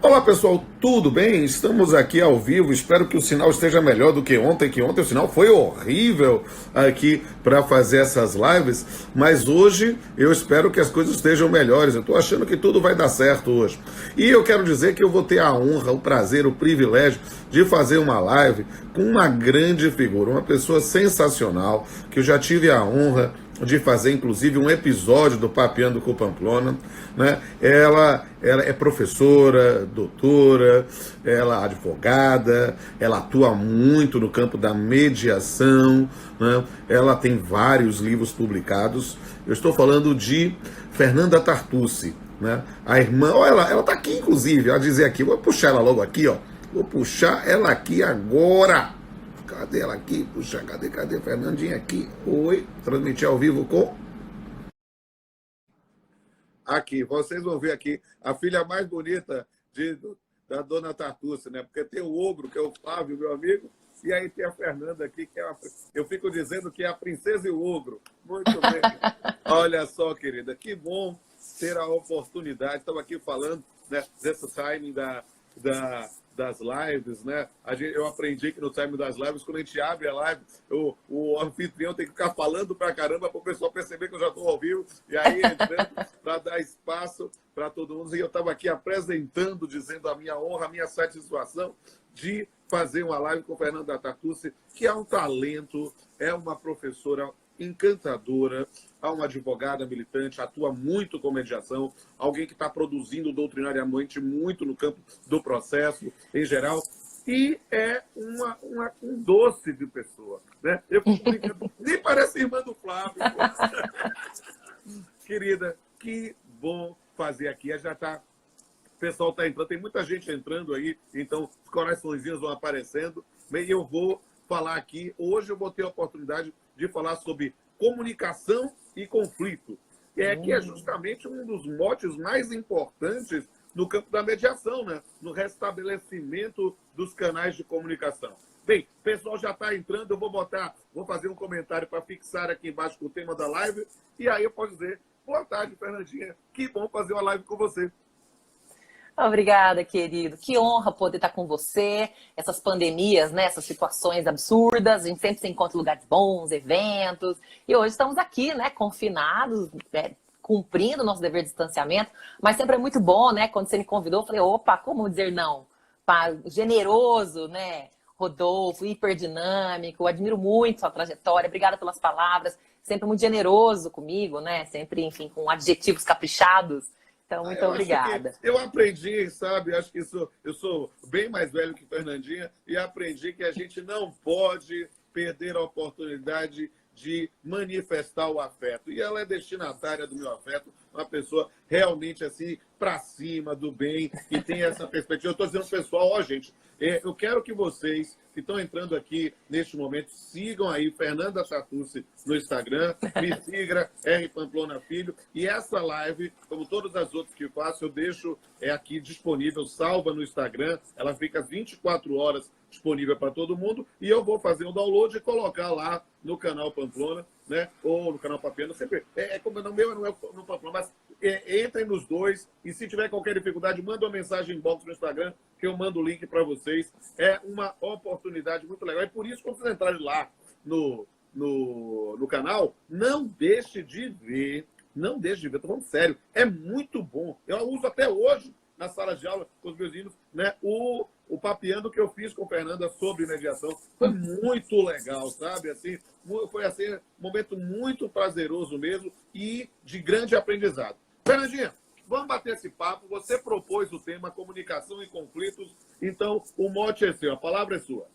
Olá pessoal, tudo bem? Estamos aqui ao vivo. Espero que o sinal esteja melhor do que ontem o sinal foi horrível aqui para fazer essas lives, mas hoje eu espero que as coisas estejam melhores. Eu estou achando que tudo vai dar certo hoje. E eu quero dizer que eu vou ter a honra, o prazer, o privilégio de fazer uma live com uma grande figura, uma pessoa sensacional, que eu já tive a honra de fazer, inclusive, um episódio do Papeando com Pamplona, né? Ela é professora, doutora, ela é advogada, ela atua muito no campo da mediação, né? Ela tem vários livros publicados. Eu estou falando de Fernanda Tartucci, né? A irmã, ó, ela está aqui, inclusive, ela dizer aqui, vou puxar ela logo aqui, ó. Vou puxar ela aqui agora. Cadê ela aqui? Puxa, cadê Fernandinha aqui? Oi, transmitir ao vivo com... Aqui, vocês vão ver aqui a filha mais bonita da dona Tartucci, né? Porque tem o ogro, que é o Flávio, meu amigo, e aí tem a Fernanda aqui, que é eu fico dizendo que é a princesa e o ogro. Muito bem. Olha só, querida, que bom ter a oportunidade. Estamos aqui falando, né, desse timing das lives, né? Eu aprendi que no time das lives, quando a gente abre a live, o anfitrião tem que ficar falando pra caramba para o pessoal perceber que eu já estou ao vivo, e aí entrando para dar espaço para todo mundo. E eu estava aqui apresentando, dizendo a minha honra, a minha satisfação de fazer uma live com Fernanda Tartucci, que é um talento, é uma professora encantadora, há uma advogada militante, atua muito com mediação, alguém que está produzindo doutrinariamente muito no campo do processo em geral, e é um doce de pessoa, né? Eu fico brincando, nem parece irmã do Flávio. Querida, que bom fazer aqui. Já está, o pessoal está entrando, tem muita gente entrando aí, então os coraçõezinhos vão aparecendo. Bem, eu vou falar aqui, hoje eu vou ter a oportunidade de falar sobre comunicação e conflito, que é justamente um dos motes mais importantes no campo da mediação, né? No restabelecimento dos canais de comunicação. Bem, o pessoal já está entrando, eu vou fazer um comentário para fixar aqui embaixo com o tema da live, e aí eu posso dizer, boa tarde, Fernandinha, que bom fazer uma live com você. Obrigada, querido. Que honra poder estar com você. Essas pandemias, né? Essas situações absurdas. A gente sempre se encontra em lugares bons, eventos. E hoje estamos aqui, né? Confinados, cumprindo o nosso dever de distanciamento. Mas sempre é muito bom, né? Quando você me convidou, eu falei, opa, como dizer não? Generoso, né? Rodolfo, hiperdinâmico. Eu admiro muito sua trajetória. Obrigada pelas palavras. Sempre muito generoso comigo, né? Sempre, enfim, com adjetivos caprichados. Então, muito obrigada. Eu aprendi, sabe? Acho que eu sou bem mais velho que Fernandinha e aprendi que a gente não pode perder a oportunidade de manifestar o afeto. E ela é destinatária do meu afeto, uma pessoa realmente assim, para cima, do bem, que tem essa perspectiva. Eu estou dizendo, pessoal, ó, gente, eu quero que vocês que estão entrando aqui neste momento sigam aí Fernanda Tartucci no Instagram, me siga, R. Pamplona Filho, e essa live, como todas as outras que eu faço, eu deixo aqui disponível, salva no Instagram, ela fica 24 horas disponível para todo mundo, e eu vou fazer um download e colocar lá no canal Pamplona, né? Ou no canal Papiano, sempre como no meu, não é no Pamplona, mas entrem nos dois, e se tiver qualquer dificuldade, manda uma mensagem inbox no Instagram, que eu mando o link para vocês. É uma oportunidade muito legal, e por isso, quando vocês entrarem lá no canal, não deixe de ver, estou falando sério, é muito bom, eu uso até hoje, na sala de aula, com os meus meninos, né, o papeando que eu fiz com a Fernanda sobre mediação. Foi muito legal, sabe? Assim, foi assim, um momento muito prazeroso mesmo e de grande aprendizado. Fernandinha, vamos bater esse papo. Você propôs o tema comunicação e conflitos, então o mote é seu, a palavra é sua.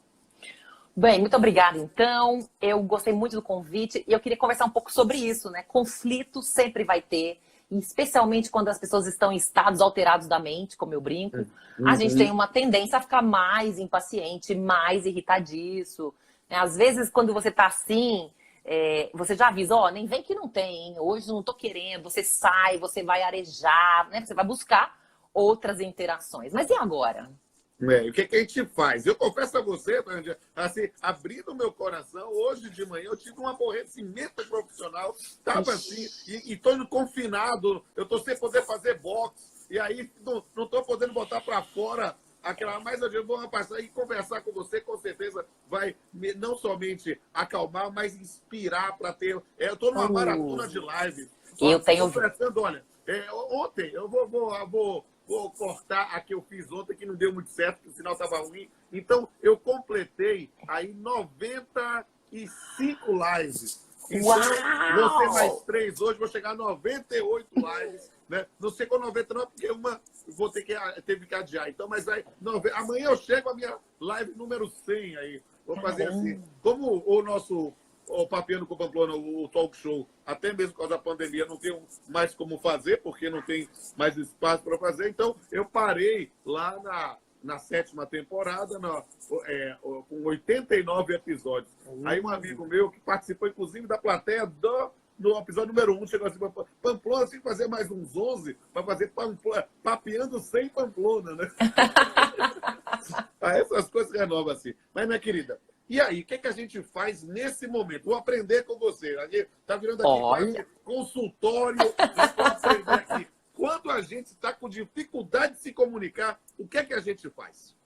Bem, muito obrigada, então. Eu gostei muito do convite e eu queria conversar um pouco sobre isso, né? Conflito sempre vai ter, especialmente quando as pessoas estão em estados alterados da mente, como eu brinco. A gente tem uma tendência a ficar mais impaciente, mais irritadiço, né? Às vezes, quando você tá assim, você já avisa, ó, nem vem que não tem, hein? Hoje não tô querendo. Você sai, você vai arejar, né? Você vai buscar outras interações. Mas e agora? O que a gente faz? Eu confesso a você, assim, abrindo o meu coração, hoje de manhã eu tive um aborrecimento profissional, estava assim, e estou confinado, eu estou sem poder fazer boxe, e aí não estou podendo botar para fora aquela, mas eu vou passar e conversar com você, com certeza vai não somente acalmar, mas inspirar para ter. Eu estou numa maratona de live. Eu tenho. Olha, ontem, eu vou cortar a que eu fiz ontem, que não deu muito certo, que o sinal estava ruim. Então, eu completei aí 95 lives. Então, vou ter mais 3 hoje, vou chegar a 98 lives. Né? Não chegou 99 porque uma teve que adiar. Então, mas aí, amanhã eu chego a minha live número 100 aí. Vou fazer assim. Como o Papiano com Pamplona, o talk show, até mesmo por causa da pandemia, não tem mais como fazer, porque não tem mais espaço para fazer. Então, eu parei lá na 7ª temporada, com 89 episódios. Aí um amigo meu, que participou, inclusive, da plateia no episódio número 1, chegou assim, Pamplona, tem que fazer mais uns 11 para fazer Papeando sem Pamplona, né? Essas coisas renovam assim. Mas, minha querida, e aí, o que a gente faz nesse momento? Vou aprender com você. A gente está virando aqui quase consultório. Vou aprender aqui. Quando a gente está com dificuldade de se comunicar, o que a gente faz?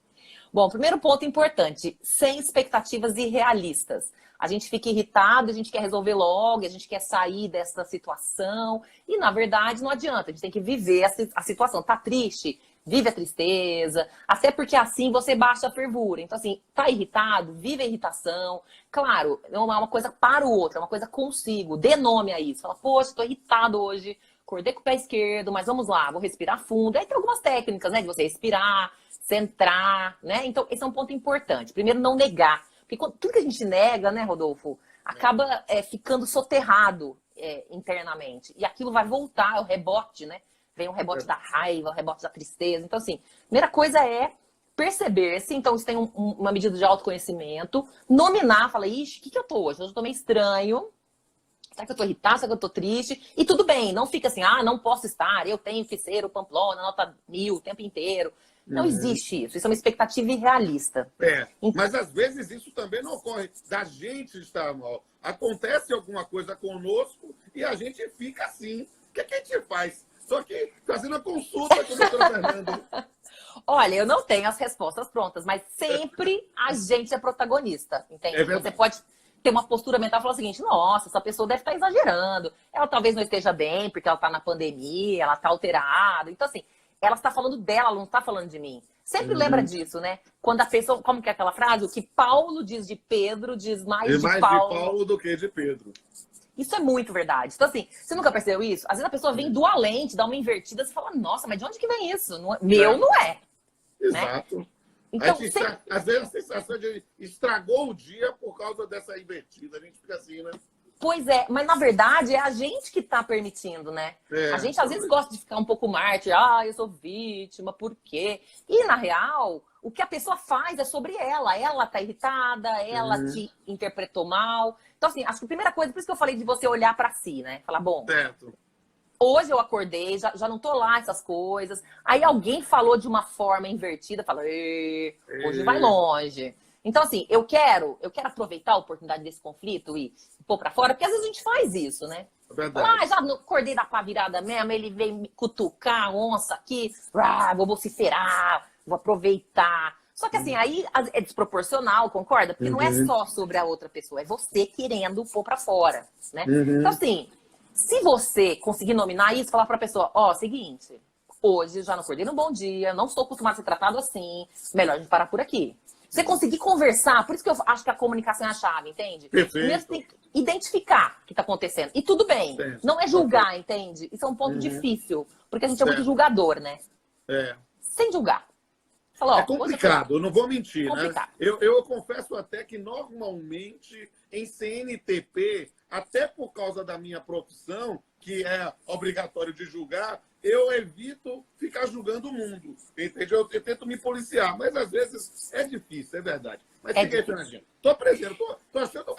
Bom, primeiro ponto importante, sem expectativas irrealistas. A gente fica irritado, a gente quer resolver logo, a gente quer sair dessa situação. E, na verdade, não adianta. A gente tem que viver a situação. Tá triste? Vive a tristeza. Até porque assim você baixa a fervura. Então, assim, tá irritado? Vive a irritação. Claro, não é uma coisa para o outro, é uma coisa consigo. Dê nome a isso. Fala, poxa, tô irritado hoje. Acordei com o pé esquerdo, mas vamos lá, vou respirar fundo. Aí tem algumas técnicas, né, de você respirar, centrar, né? Então, esse é um ponto importante. Primeiro, não negar. Porque tudo que a gente nega, né, Rodolfo, acaba ficando soterrado internamente. E aquilo vai voltar, é o rebote, né? Vem o rebote da raiva, o rebote da tristeza. Então, assim, primeira coisa é perceber-se. Então, você tem uma medida de autoconhecimento. Nominar, falar, ixi, o que eu tô hoje? Hoje eu tô meio estranho. Será que eu tô irritado? Será que eu tô triste? E tudo bem, não fica assim, não posso estar, eu tenho que ser o Pamplona, nota 1000 o tempo inteiro. Não existe isso. Isso é uma expectativa irrealista. Mas às vezes isso também não ocorre da gente estar mal. Acontece alguma coisa conosco e a gente fica assim. O que a gente faz? Só que fazendo a consulta com o doutor Fernando. Olha, eu não tenho as respostas prontas, mas sempre a gente é protagonista, entende? Você pode ter uma postura mental e falar o seguinte, nossa, essa pessoa deve estar exagerando. Ela talvez não esteja bem porque ela está na pandemia, ela está alterada. Então, assim, ela está falando dela, ela não está falando de mim. Sempre lembra disso, né? Quando a pessoa, como que é aquela frase? O que Paulo diz de Pedro diz mais de Paulo do que de Pedro. Isso é muito verdade. Então, assim, você nunca percebeu isso? Às vezes a pessoa vem do além, te dá uma invertida, você fala, nossa, mas de onde que vem isso? Meu não é. Exato. Né? Então, às vezes a sensação de estragou o dia por causa dessa invertida. A gente fica assim, né? Pois é, mas na verdade é a gente que está permitindo, né? A gente às vezes gosta de ficar um pouco mártir, eu sou vítima, por quê? E na real, o que a pessoa faz é sobre ela tá irritada, ela te interpretou mal. Então assim, acho que a primeira coisa, por isso que eu falei de você olhar para si, né? Falar, bom, hoje eu acordei, já não tô lá essas coisas. Aí alguém falou de uma forma invertida, fala, hoje vai longe. Então, assim, eu quero aproveitar a oportunidade desse conflito e pôr pra fora, porque às vezes a gente faz isso, né? Já acordei da pá virada mesmo, ele veio me cutucar, a onça aqui, vou vociferar, vou aproveitar. Só que assim, aí é desproporcional, concorda? Porque não é só sobre a outra pessoa, é você querendo pôr pra fora, né? Então, assim, se você conseguir nominar isso, falar pra pessoa, seguinte, hoje já não acordei num bom dia, não estou acostumado a ser tratado assim, melhor a gente parar por aqui. Você conseguir conversar, por isso que eu acho que a comunicação é a chave, entende? Perfeito. Primeiro você tem que identificar o que está acontecendo. E tudo bem, não é julgar, entende? Isso é um ponto difícil, porque a gente é muito julgador, né? Sem julgar. Fala, é complicado, eu não vou mentir, né? Eu confesso até que normalmente em CNTP, até por causa da minha profissão, que é obrigatório de julgar, eu evito ficar julgando o mundo, entende? Eu tento me policiar, mas às vezes é difícil, é verdade. Mas fica aí, Fernandinha. Tô presente, tô achando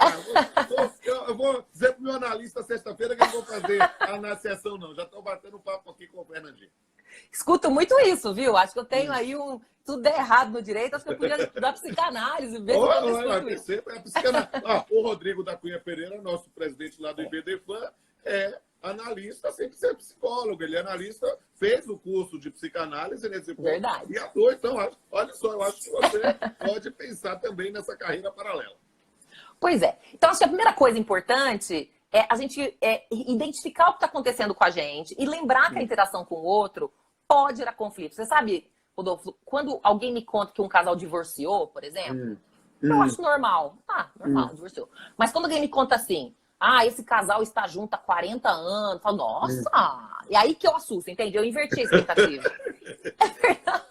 eu vou dizer pro meu analista sexta-feira que eu não vou fazer a sessão, não. Já tô batendo papo aqui com o Fernandinho. Escuto muito isso, viu? Acho que eu tenho aí tudo errado no direito, acho que eu podia estudar psicanálise. O Rodrigo da Cunha Pereira, nosso presidente lá do IBDFAN, é analista sem ser psicólogo. Ele é analista, fez o curso de psicanálise nesse ponto. Verdade. E atua. Então, olha só, eu acho que você pode pensar também nessa carreira paralela. Pois é. Então, acho que a primeira coisa importante é a gente identificar o que está acontecendo com a gente e lembrar que a interação com o outro pode gerar conflito. Você sabe, Rodolfo, quando alguém me conta que um casal divorciou, por exemplo, eu acho normal. Normal, divorciou. Mas quando alguém me conta assim, esse casal está junto há 40 anos, eu falo, nossa! E aí que eu assusto, entende? Eu inverti a expectativa. É verdade.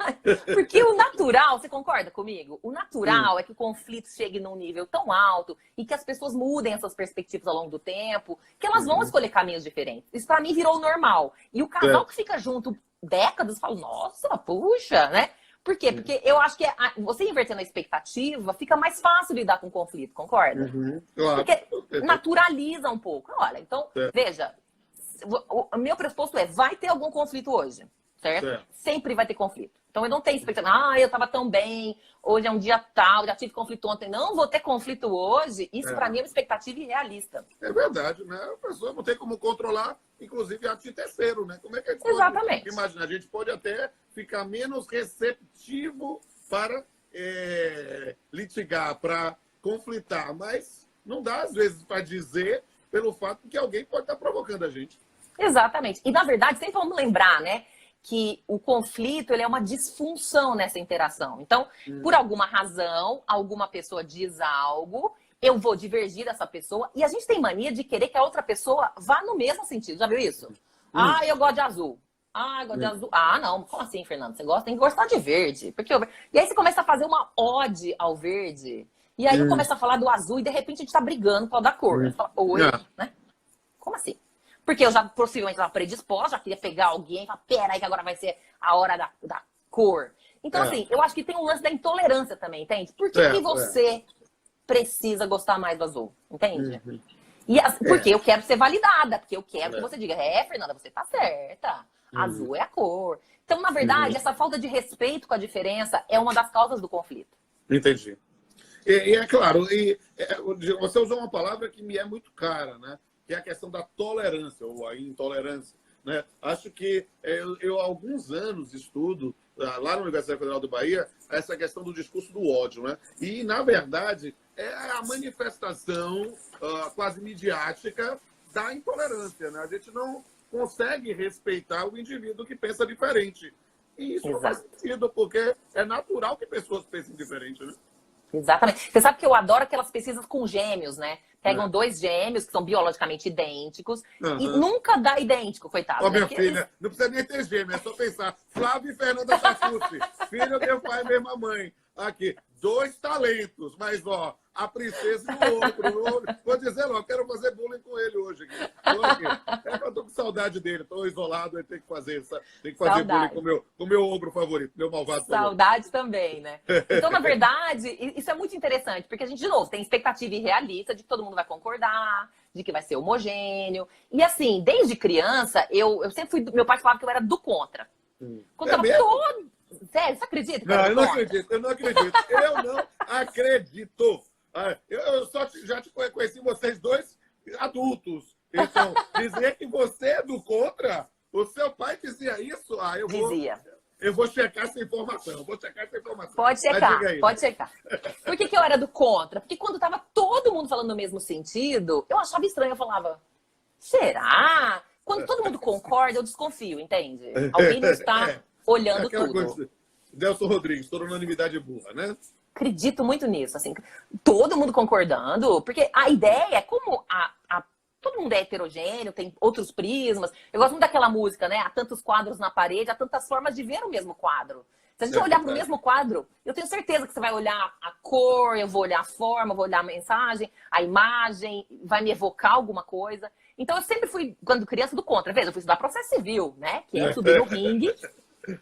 Porque o natural, você concorda comigo? O natural é que o conflito chegue num nível tão alto e que as pessoas mudem essas perspectivas ao longo do tempo, que elas vão escolher caminhos diferentes. Isso pra mim virou o normal. E o casal que fica junto décadas, fala, nossa, puxa, né? Por quê? Porque eu acho que você invertendo a expectativa, fica mais fácil lidar com o conflito, concorda? Claro. Porque naturaliza um pouco. Olha, então, veja, o meu pressuposto vai ter algum conflito hoje, certo? Sempre vai ter conflito. Então, eu não tenho expectativa, eu tava tão bem, hoje é um dia tal, já tive conflito ontem, não vou ter conflito hoje. Isso, pra mim, é uma expectativa irrealista. É verdade, né? A pessoa não tem como controlar, inclusive, ato de terceiro, né? Como é que a gente pode imaginar? A gente pode até ficar menos receptivo para litigar, para conflitar, mas não dá, às vezes, para dizer pelo fato que alguém pode estar provocando a gente. Exatamente. E, na verdade, sempre vamos lembrar, né? Que o conflito ele é uma disfunção nessa interação. Então, por alguma razão, alguma pessoa diz algo, eu vou divergir dessa pessoa, e a gente tem mania de querer que a outra pessoa vá no mesmo sentido. Já viu isso? Eu gosto de azul. Eu gosto de azul. Não, como assim, Fernando? Você gosta? Tem que gostar de verde. E aí você começa a fazer uma ode ao verde, e aí eu começo a falar do azul, e de repente a gente tá brigando por causa da cor. Você fala, oi, né? Como assim? Porque eu já possivelmente estava predisposta, já queria pegar alguém e falar, peraí que agora vai ser a hora da cor. Então, assim, eu acho que tem um lance da intolerância também, entende? Por que você precisa gostar mais do azul? Entende? Porque eu quero ser validada, porque eu quero que você diga, Fernanda, você tá certa. Azul é a cor. Então, na verdade, essa falta de respeito com a diferença é uma das causas do conflito. Entendi. E é claro, você usou uma palavra que me é muito cara, né? Que é a questão da tolerância, ou a intolerância. Né? Acho que eu há alguns anos estudo, lá na Universidade Federal do Bahia, essa questão do discurso do ódio. Né? E, na verdade, é a manifestação quase midiática da intolerância. Né? A gente não consegue respeitar o indivíduo que pensa diferente. E isso não faz sentido, porque é natural que pessoas pensem diferente. Né? Exatamente. Você sabe que eu adoro aquelas pesquisas com gêmeos, né? Pegam dois gêmeos que são biologicamente idênticos e nunca dá idêntico, coitado. Minha filha, não precisa nem ter gêmeo, é só pensar. Flávio e Fernanda Tafucci, filho do pai e mesma mãe. Aqui, 2 talentos, mas a princesa e o outro. Vou dizer logo, quero fazer bullying com ele hoje. Aqui. Eu tô com saudade dele, tô isolado, ele tem que fazer bullying com o meu ogro favorito, meu malvado favorito. Saudade também, né? Então, na verdade, isso é muito interessante, porque a gente, de novo, tem expectativa irrealista de que todo mundo vai concordar, de que vai ser homogêneo. E assim, desde criança, eu sempre fui. Meu pai falava que eu era do contra. Quando tava todo. Sério, você acredita? Não, eu não acredito. Eu não acredito. Eu já te conheci vocês dois adultos. Então, dizer que você é do contra, o seu pai dizia isso? Dizia. Eu vou checar essa informação. Pode checar. Por que eu era do contra? Porque quando tava todo mundo falando no mesmo sentido, eu achava estranho. Eu falava, será? Quando todo mundo concorda, eu desconfio, entende? Alguém não está olhando tudo. Coisa, Delson Rodrigues, toda unanimidade burra, né? Acredito muito nisso, assim. Todo mundo concordando, porque a ideia é como todo mundo é heterogêneo, tem outros prismas. Eu gosto muito daquela música, né? Há tantos quadros na parede, há tantas formas de ver o mesmo quadro. Se a gente olhar para o mesmo quadro, eu tenho certeza que você vai olhar a cor, eu vou olhar a forma, vou olhar a mensagem, a imagem, vai me evocar alguma coisa. Então, eu sempre fui, quando criança, do contra. Veja, eu fui estudar processo civil, né? Que é subir no ringue,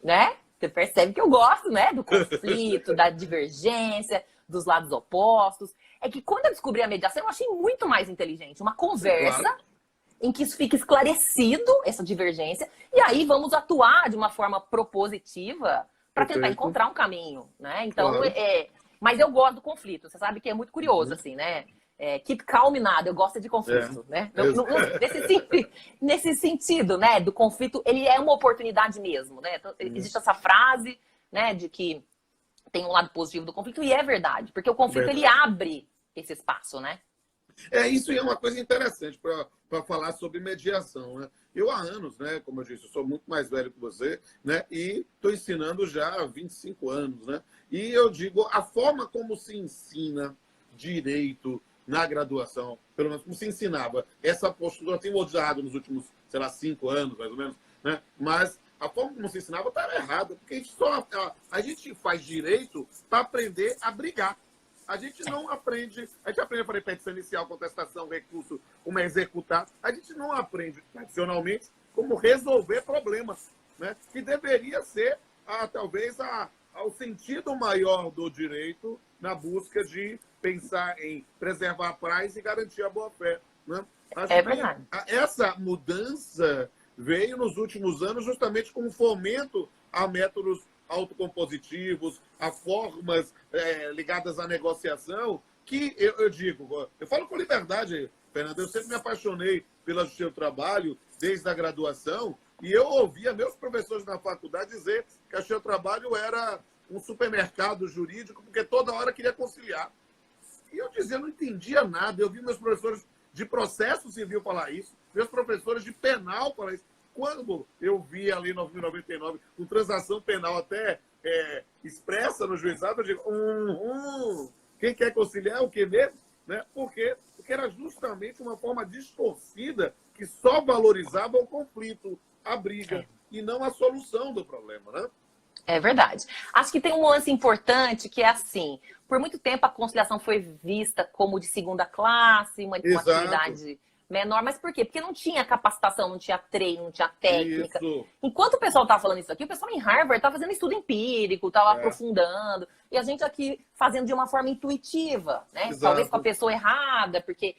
né? Você percebe que eu gosto, né? Do conflito, da divergência, dos lados opostos. É que quando eu descobri a mediação, eu achei muito mais inteligente. Uma conversa em que isso fica esclarecido, essa divergência, e aí vamos atuar de uma forma propositiva para tentar encontrar um caminho, né? Então, mas eu gosto do conflito. Você sabe que é muito curioso, assim, né? keep calm nada, eu gosto de conflito, né? Nesse sentido, né, do conflito, ele é uma oportunidade mesmo, né? Então, existe essa frase, né, de que tem um lado positivo do conflito, e é verdade, porque o conflito, ele abre esse espaço, né? Isso é uma coisa interessante para falar sobre mediação, né? Eu há anos, né, como eu disse, eu sou muito mais velho que você, né, e estou ensinando já há 25 anos, né? E eu digo, a forma como se ensina direito na graduação, pelo menos como se ensinava, essa postura tem mudado nos últimos, sei lá, 5 anos, mais ou menos, né? Mas a forma como se ensinava estava errada, porque a gente faz direito para aprender a brigar. A gente não aprende, a gente aprende a fazer petição inicial, contestação, recurso, como executar. A gente não aprende, tradicionalmente, como resolver problemas, né? Que deveria ser, talvez, ao sentido maior do direito na busca de pensar em preservar a paz e garantir a boa-fé, né? É verdade. Essa mudança veio nos últimos anos justamente com o fomento a métodos autocompositivos, a formas ligadas à negociação, que eu digo, eu falo com liberdade, Fernando, eu sempre me apaixonei pela justiça do trabalho, desde a graduação, e eu ouvia meus professores na faculdade dizer que a justiça do trabalho era um supermercado jurídico, porque toda hora queria conciliar. E eu dizia, eu não entendia nada, eu vi meus professores de processo civil falar isso, meus professores de penal falar isso. Quando eu vi ali em 1999, com transação penal até expressa no juizado, eu digo, quem quer conciliar o que mesmo? Né? Porque era justamente uma forma distorcida que só valorizava o conflito, a briga, e não a solução do problema, né? É verdade. Acho que tem um lance importante que é assim, por muito tempo a conciliação foi vista como de segunda classe, uma atividade menor, mas por quê? Porque não tinha capacitação, não tinha treino, não tinha técnica. Isso. Enquanto o pessoal tá falando isso aqui, o pessoal em Harvard tá fazendo estudo empírico, tá aprofundando, e a gente aqui fazendo de uma forma intuitiva, né? Exato. Talvez com a pessoa errada, porque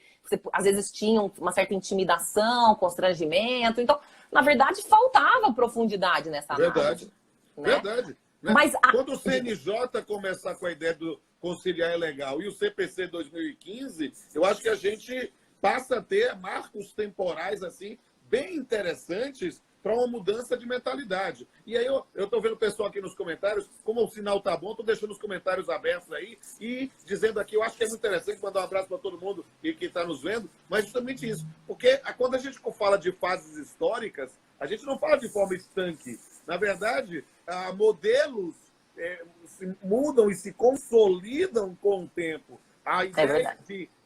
às vezes tinha uma certa intimidação, constrangimento. Então, na verdade, faltava profundidade nessa análise. Verdade. Né? Mas quando o CNJ começar com a ideia do conciliar é legal e o CPC 2015, eu acho que a gente passa a ter marcos temporais assim bem interessantes para uma mudança de mentalidade. E aí eu estou vendo o pessoal aqui nos comentários, como o sinal tá bom, estou deixando os comentários abertos aí e dizendo aqui, eu acho que é muito interessante mandar um abraço para todo mundo que está nos vendo, mas justamente isso, porque quando a gente fala de fases históricas, a gente não fala de forma estanque. Na verdade, modelos se mudam e se consolidam com o tempo. A ideia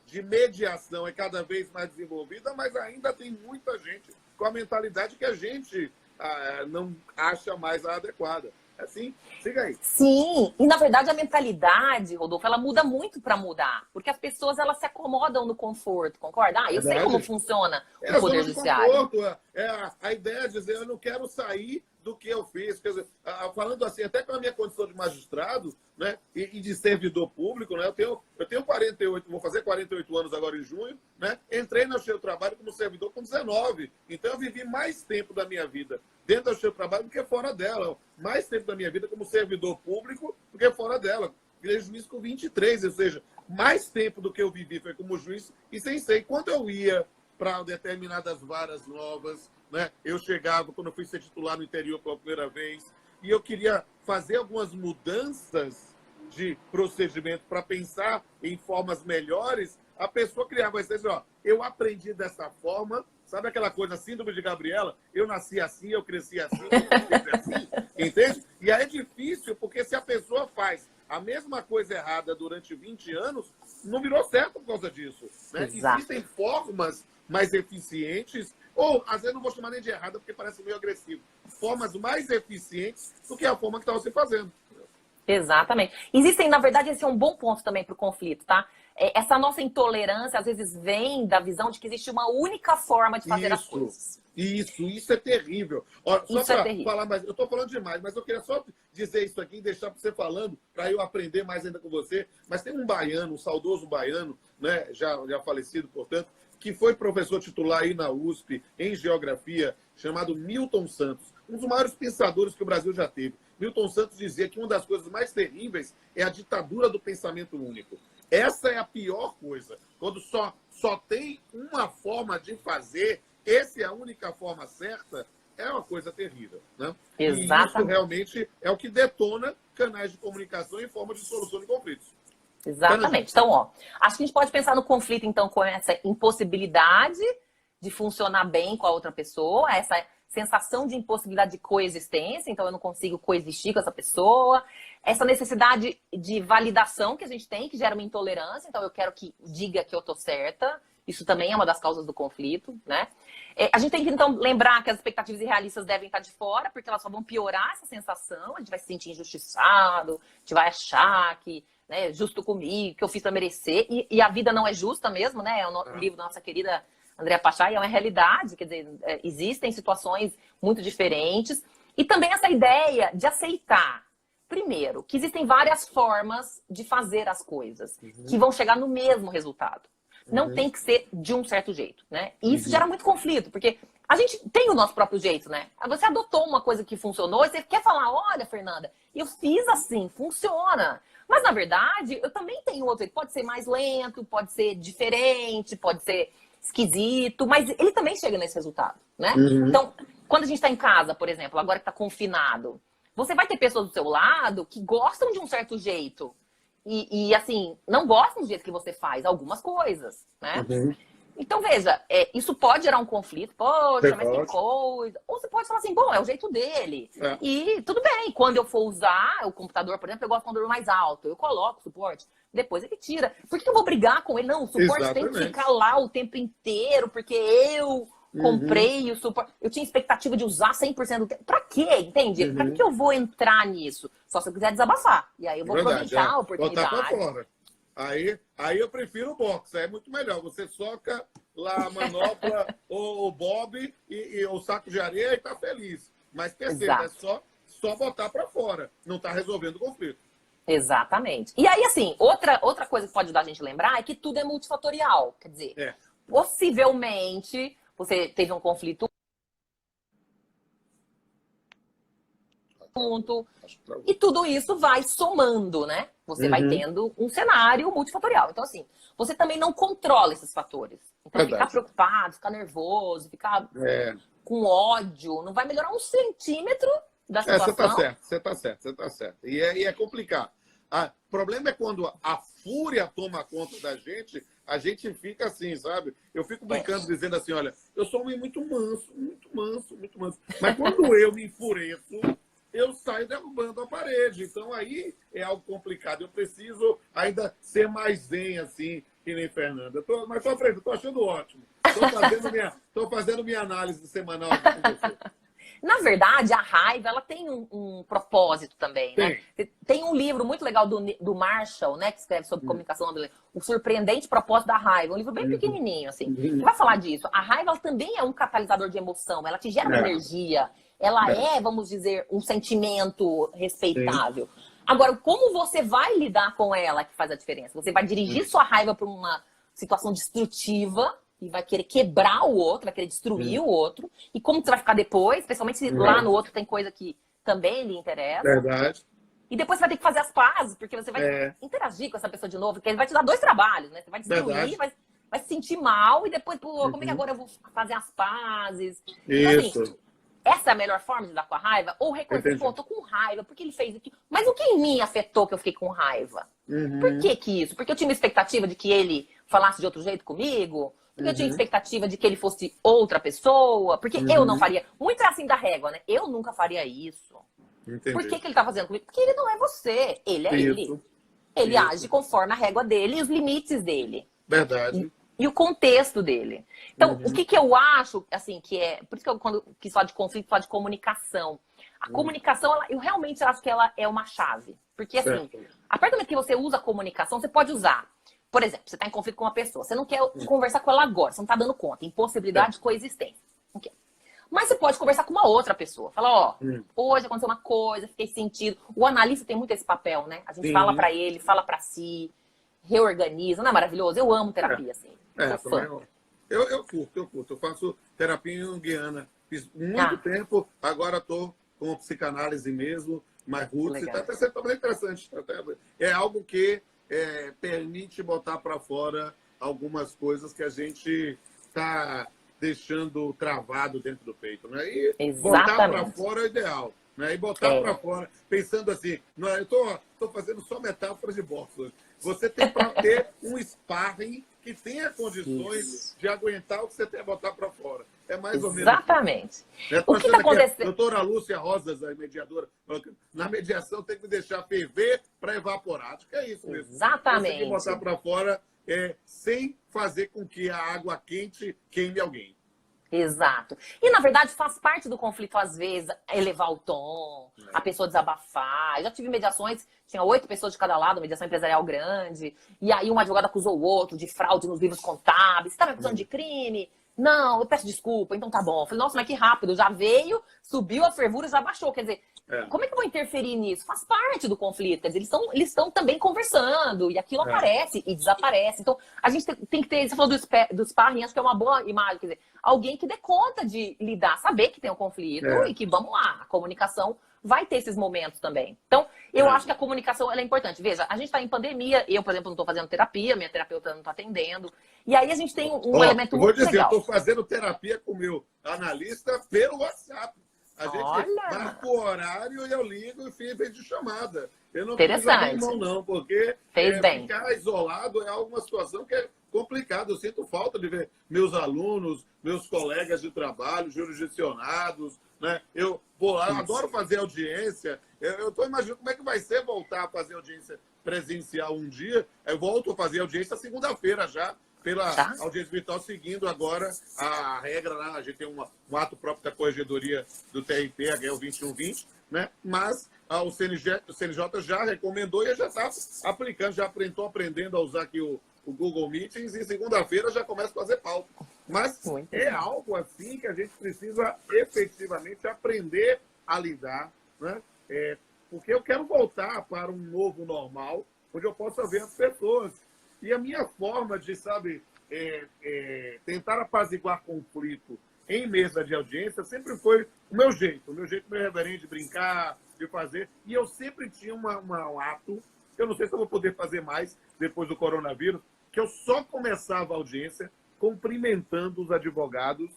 de mediação é cada vez mais desenvolvida, mas ainda tem muita gente com a mentalidade que a gente não acha mais a adequada. Assim, siga aí. Sim, e na verdade a mentalidade, Rodolfo, ela muda muito para mudar, porque as pessoas elas se acomodam no conforto, concorda? Eu sei como funciona o Poder Judiciário. A ideia é dizer, eu não quero sair do que eu fiz. Quer dizer, falando assim, até com a minha condição de magistrado, né, e de servidor público, né, eu tenho 48, vou fazer 48 anos agora em junho, né, entrei no Justiça do Trabalho como servidor com 19. Então eu vivi mais tempo da minha vida dentro da Justiça do Trabalho do que fora dela. Mais tempo da minha vida como servidor público do que fora dela. Virei juiz com 23, ou seja, mais tempo do que eu vivi foi como juiz e sem ser. Quando eu ia para determinadas varas novas, né? Eu chegava, quando eu fui ser titular no interior pela primeira vez, e eu queria fazer algumas mudanças de procedimento para pensar em formas melhores, a pessoa criava essa ideia, ó, eu aprendi dessa forma, sabe aquela coisa, síndrome de Gabriela? Eu nasci assim, eu cresci assim, eu cresci assim, entende? E aí é difícil, porque se a pessoa faz a mesma coisa errada durante 20 anos, não virou certo por causa disso. Né? Existem formas mais eficientes, ou às vezes não vou chamar nem de errada, porque parece meio agressivo, formas mais eficientes do que a forma que estava se fazendo. Exatamente. Existem, na verdade, esse é um bom ponto também para o conflito, tá? Essa nossa intolerância, às vezes, vem da visão de que existe uma única forma de fazer as coisas. Isso é terrível. Olha, só para falar mais, eu estou falando demais, mas eu queria só dizer isso aqui e deixar para você falando, para eu aprender mais ainda com você. Mas tem um baiano, um saudoso baiano, né, já falecido, portanto, que foi professor titular aí na USP, em Geografia, chamado Milton Santos. um dos maiores pensadores que o Brasil já teve. Milton Santos dizia que uma das coisas mais terríveis é a ditadura do pensamento único. Essa é a pior coisa. Quando só tem uma forma de fazer, essa é a única forma certa, é uma coisa terrível. Né? Exatamente. E isso realmente é o que detona canais de comunicação em forma de solução de conflitos. Exatamente. Então, ó, acho que a gente pode pensar no conflito, então, com essa impossibilidade de funcionar bem com a outra pessoa, essa sensação de impossibilidade de coexistência, então eu não consigo coexistir com essa pessoa, essa necessidade de validação que a gente tem, que gera uma intolerância, então eu quero que diga que eu tô certa, isso também é uma das causas do conflito, né? A gente tem que, então, lembrar que as expectativas irrealistas devem estar de fora, porque elas só vão piorar essa sensação, a gente vai se sentir injustiçado, a gente vai achar que, né, justo comigo, que eu fiz para merecer, e a vida não é justa mesmo, né? É o livro da nossa querida Andréa Pachá, e é uma realidade, quer dizer, existem situações muito diferentes, e também essa ideia de aceitar, primeiro, que existem várias formas de fazer as coisas, que vão chegar no mesmo resultado. Não tem que ser de um certo jeito, né? E isso gera muito conflito, porque a gente tem o nosso próprio jeito, né? Você adotou uma coisa que funcionou e você quer falar, olha, Fernanda, eu fiz assim, funciona. Mas, na verdade, eu também tenho outro jeito. Pode ser mais lento, pode ser diferente, pode ser esquisito, mas ele também chega nesse resultado, né? Então, quando a gente está em casa, por exemplo, agora que está confinado, você vai ter pessoas do seu lado que gostam de um certo jeito. E assim, não gostam do jeito que você faz algumas coisas, né? Então, veja, isso pode gerar um conflito. Poxa, mas que coisa. Ou você pode falar assim, bom, é o jeito dele. E tudo bem, quando eu for usar o computador, por exemplo, eu gosto de um computador mais alto. Eu coloco o suporte, depois ele tira. Por que eu vou brigar com ele? Não, o suporte tem que ficar lá o tempo inteiro, porque eu comprei o suporte. Eu tinha expectativa de usar 100% do tempo. Pra quê? Entende? Pra que eu vou entrar nisso? Só se eu quiser desabafar. E aí eu vou aproveitar a oportunidade. Botar pra fora. Aí eu prefiro o box, é muito melhor. Você soca lá a manopla, o bob e o saco de areia e tá feliz. Mas perceba, é só botar para fora. Não tá resolvendo o conflito. Exatamente. E aí, assim, outra coisa que pode ajudar a gente a lembrar é que tudo é multifatorial. Quer dizer, possivelmente você teve um conflito junto, e tudo isso vai somando, né? Você vai tendo um cenário multifatorial. Então, assim, você também não controla esses fatores. Então, ficar preocupado, ficar nervoso, ficar com ódio, não vai melhorar um centímetro da situação. Você tá certo. E é complicado. O problema é quando a fúria toma conta da gente, a gente fica assim, sabe? Eu fico brincando, dizendo assim, olha, eu sou um homem muito manso. Mas quando eu me enfureço, eu saio derrubando a parede. Então, aí é algo complicado. Eu preciso ainda ser mais zen, assim, que nem Fernanda. Mas tô achando ótimo. Tô fazendo minha análise semanal aqui com você. Na verdade, a raiva, ela tem um propósito também, né? Tem um livro muito legal do Marshall, né? Que escreve sobre comunicação não violenta. O Surpreendente Propósito da Raiva. Um livro bem pequenininho, assim. Que vai falar disso. A raiva, ela também é um catalisador de emoção. Ela te gera uma energia. Ela vamos dizer, um sentimento respeitável. Agora, como você vai lidar com ela que faz a diferença? Você vai dirigir sua raiva para uma situação destrutiva e vai querer quebrar o outro, vai querer destruir o outro. E como você vai ficar depois, especialmente se lá no outro tem coisa que também lhe interessa. Verdade. E depois você vai ter que fazer as pazes, porque você vai interagir com essa pessoa de novo, porque ele vai te dar 2 trabalhos, né? Você vai destruir, vai se sentir mal, e depois, pô, como é que agora eu vou fazer as pazes? Então, assim, essa é a melhor forma de lidar com a raiva? Ou reconhecer, pô, eu tô com raiva, porque ele fez aquilo. Mas o que em mim afetou que eu fiquei com raiva? Por que isso? Porque eu tinha uma expectativa de que ele falasse de outro jeito comigo? Porque eu tinha expectativa de que ele fosse outra pessoa? Porque eu não faria. Muito é assim da régua, né? Eu nunca faria isso. Por que ele tá fazendo comigo? Porque ele não é você. Ele é ele. Ele age conforme a régua dele e os limites dele. Verdade. E o contexto dele. Então, o que eu acho, assim, que é... Por isso que eu, quando quis falar de conflito, falar de comunicação. A comunicação, eu realmente acho que ela é uma chave. Porque, assim, a partir do momento que você usa a comunicação, você pode usar. Por exemplo, você está em conflito com uma pessoa. Você não quer conversar com ela agora. Você não está dando conta. Impossibilidade de coexistência. Okay. Mas você pode conversar com uma outra pessoa. Falar, ó, hoje aconteceu uma coisa, fiquei sentido. O analista tem muito esse papel, né? A gente fala para ele, fala para si, reorganiza. Não é maravilhoso? Eu amo terapia, assim. Eu curto. Eu faço terapia junguiana Fiz muito tempo, agora estou com psicanálise mesmo, mas roots, está até sendo bem interessante. É algo que permite botar para fora algumas coisas que a gente está deixando travado dentro do peito, né? E botar para fora é ideal, né? E botar para fora, pensando assim, não, eu estou fazendo só metáforas de boxe hoje. Você tem para ter um sparring que tenha condições de aguentar o que você tem a botar para fora. É mais ou menos. Exatamente. O que está acontecendo? Doutora Lúcia Rosas, a mediadora, na mediação tem que me deixar ferver para evaporar. Acho que é isso mesmo. Exatamente. Conseguir botar para fora sem fazer com que a água quente queime alguém. Exato. E, na verdade, faz parte do conflito, às vezes, elevar o tom, a pessoa desabafar. Eu já tive mediações, tinha 8 pessoas de cada lado, mediação empresarial grande, e aí um advogado acusou o outro de fraude nos livros contábeis. Você está me acusando de crime? Não, eu peço desculpa, então tá bom. Eu falei, nossa, mas que rápido, já veio, subiu a fervura, já baixou. Quer dizer, como é que eu vou interferir nisso? Faz parte do conflito. Quer dizer, eles estão também conversando, e aquilo aparece e desaparece. Então, a gente tem que ter, você falou do sparring, acho que é uma boa imagem, quer dizer, alguém que dê conta de lidar, saber que tem um conflito e que, vamos lá, a comunicação vai ter esses momentos também. Então, eu acho que a comunicação ela é importante. Veja, a gente está em pandemia, eu, por exemplo, não estou fazendo terapia, minha terapeuta não está atendendo. E aí a gente tem um elemento muito legal. Eu estou fazendo terapia com o meu analista pelo WhatsApp. A gente marca o horário e eu ligo e fiz de chamada. Eu não preciso abrir mão, não, porque ficar isolado é uma situação que é complicada. Eu sinto falta de ver meus alunos, meus colegas de trabalho, jurisdicionados, né? Eu vou lá, eu adoro fazer audiência. Eu estou imaginando como é que vai ser voltar a fazer audiência presencial um dia. Eu volto a fazer audiência segunda-feira já, pela audiência virtual, seguindo agora a regra lá. A gente tem um ato próprio da Corregedoria do TRT, a GEL 2120, né? Mas o CNJ já recomendou e já está aplicando, já estou aprendendo a usar aqui o Google Meetings e segunda-feira já começa a fazer pauta. Mas é algo assim que a gente precisa efetivamente aprender a lidar, né? Porque eu quero voltar para um novo normal, onde eu possa ver as pessoas. E a minha forma de, tentar apaziguar conflito em mesa de audiência sempre foi o meu jeito meu reverente de brincar, de fazer. E eu sempre tinha um ato, eu não sei se eu vou poder fazer mais depois do coronavírus, que eu só começava a audiência cumprimentando os advogados,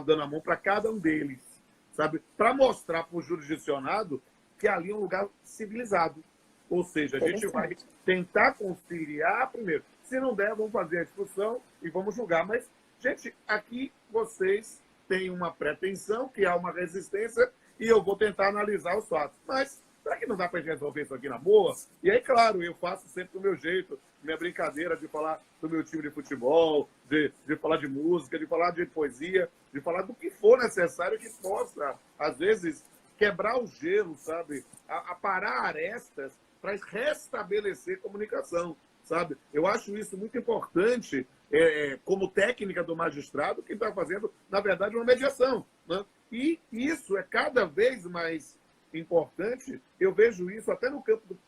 dando a mão para cada um deles, sabe? Para mostrar para o jurisdicionado que ali é um lugar civilizado. Ou seja, a gente vai tentar conciliar primeiro. Se não der, vamos fazer a discussão e vamos julgar. Mas, gente, aqui vocês têm uma pretensão, que há uma resistência, e eu vou tentar analisar os fatos. Mas será que não dá para a gente resolver isso aqui na boa? E aí, claro, eu faço sempre do meu jeito, minha brincadeira de falar do meu time de futebol, de falar de música, de falar de poesia, de falar do que for necessário que possa, às vezes, quebrar o gelo, sabe? Aparar arestas para restabelecer comunicação, sabe? Eu acho isso muito importante como técnica do magistrado que está fazendo, na verdade, uma mediação, né? E isso é cada vez mais importante. Eu vejo isso até no campo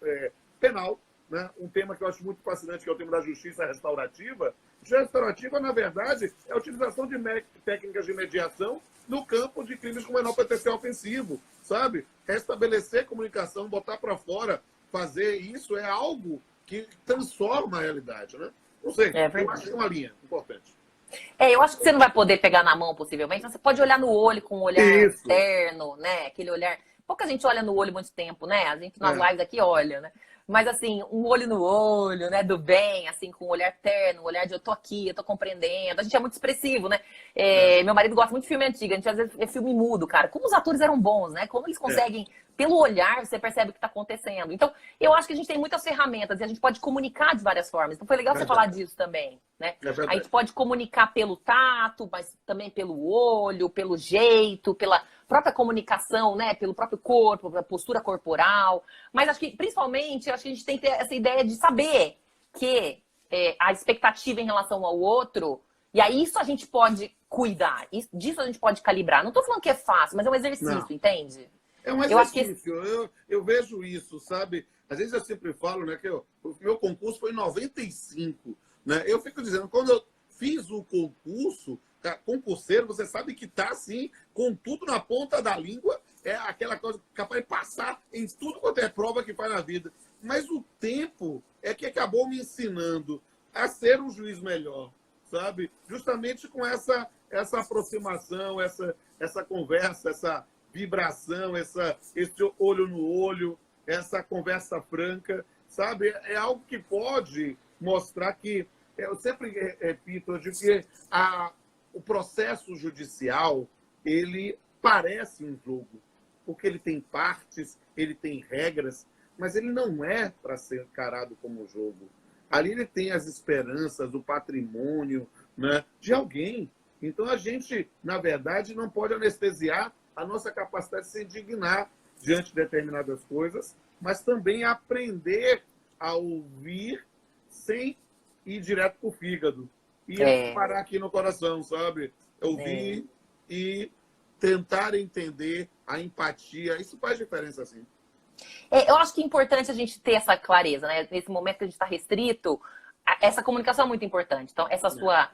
penal, né? Um tema que eu acho muito fascinante, que é o tema da justiça restaurativa. Justiça restaurativa, na verdade, é a utilização de técnicas de mediação no campo de crimes com menor potencial ofensivo, sabe? Restabelecer comunicação, botar para fora, fazer isso é algo que transforma a realidade, né? Não sei, eu acho que é uma linha importante. Eu acho que você não vai poder pegar na mão, possivelmente, mas você pode olhar no olho com um olhar externo, né? Aquele olhar... Pouca gente olha no olho muito tempo, né? A gente nas lives aqui olha, né? Mas, assim, um olho no olho, né? Do bem, assim, com um olhar terno, um olhar de eu tô aqui, eu tô compreendendo. A gente é muito expressivo, né? Meu marido gosta muito de filme antigo. A gente, às vezes, é filme mudo, cara. Como os atores eram bons, né? Como eles conseguem... Pelo olhar, você percebe o que está acontecendo. Então, eu acho que a gente tem muitas ferramentas e a gente pode comunicar de várias formas. Então, foi legal você falar disso também, né? A gente pode comunicar pelo tato, mas também pelo olho, pelo jeito, pela própria comunicação, né? Pelo próprio corpo, pela postura corporal. Mas acho que, principalmente, acho que a gente tem que ter essa ideia de saber que a expectativa em relação ao outro, e aí isso a gente pode cuidar, disso a gente pode calibrar. Não estou falando que é fácil, mas é um exercício, entende? É um exercício, eu vejo isso, sabe? Às vezes eu sempre falo, né, que o meu concurso foi em 95, né? Eu fico dizendo, quando eu fiz o concurso, concurseiro, você sabe que está, assim, com tudo na ponta da língua, é aquela coisa capaz de passar em tudo quanto é prova que faz na vida. Mas o tempo é que acabou me ensinando a ser um juiz melhor, sabe? Justamente com essa aproximação, essa conversa, essa vibração, esse olho no olho, essa conversa franca, sabe? É algo que pode mostrar que, eu sempre repito, eu digo que o processo judicial, ele parece um jogo, porque ele tem partes, ele tem regras, mas ele não é para ser encarado como jogo. Ali ele tem as esperanças, o patrimônio, né, de alguém. Então a gente, na verdade, não pode anestesiar a nossa capacidade de se indignar diante de determinadas coisas, mas também aprender a ouvir sem ir direto para o fígado. E parar aqui no coração, sabe? Ouvir e tentar entender a empatia. Isso faz diferença, sim. Eu acho que é importante a gente ter essa clareza, né? Nesse momento que a gente está restrito, essa comunicação é muito importante. Então, essa sua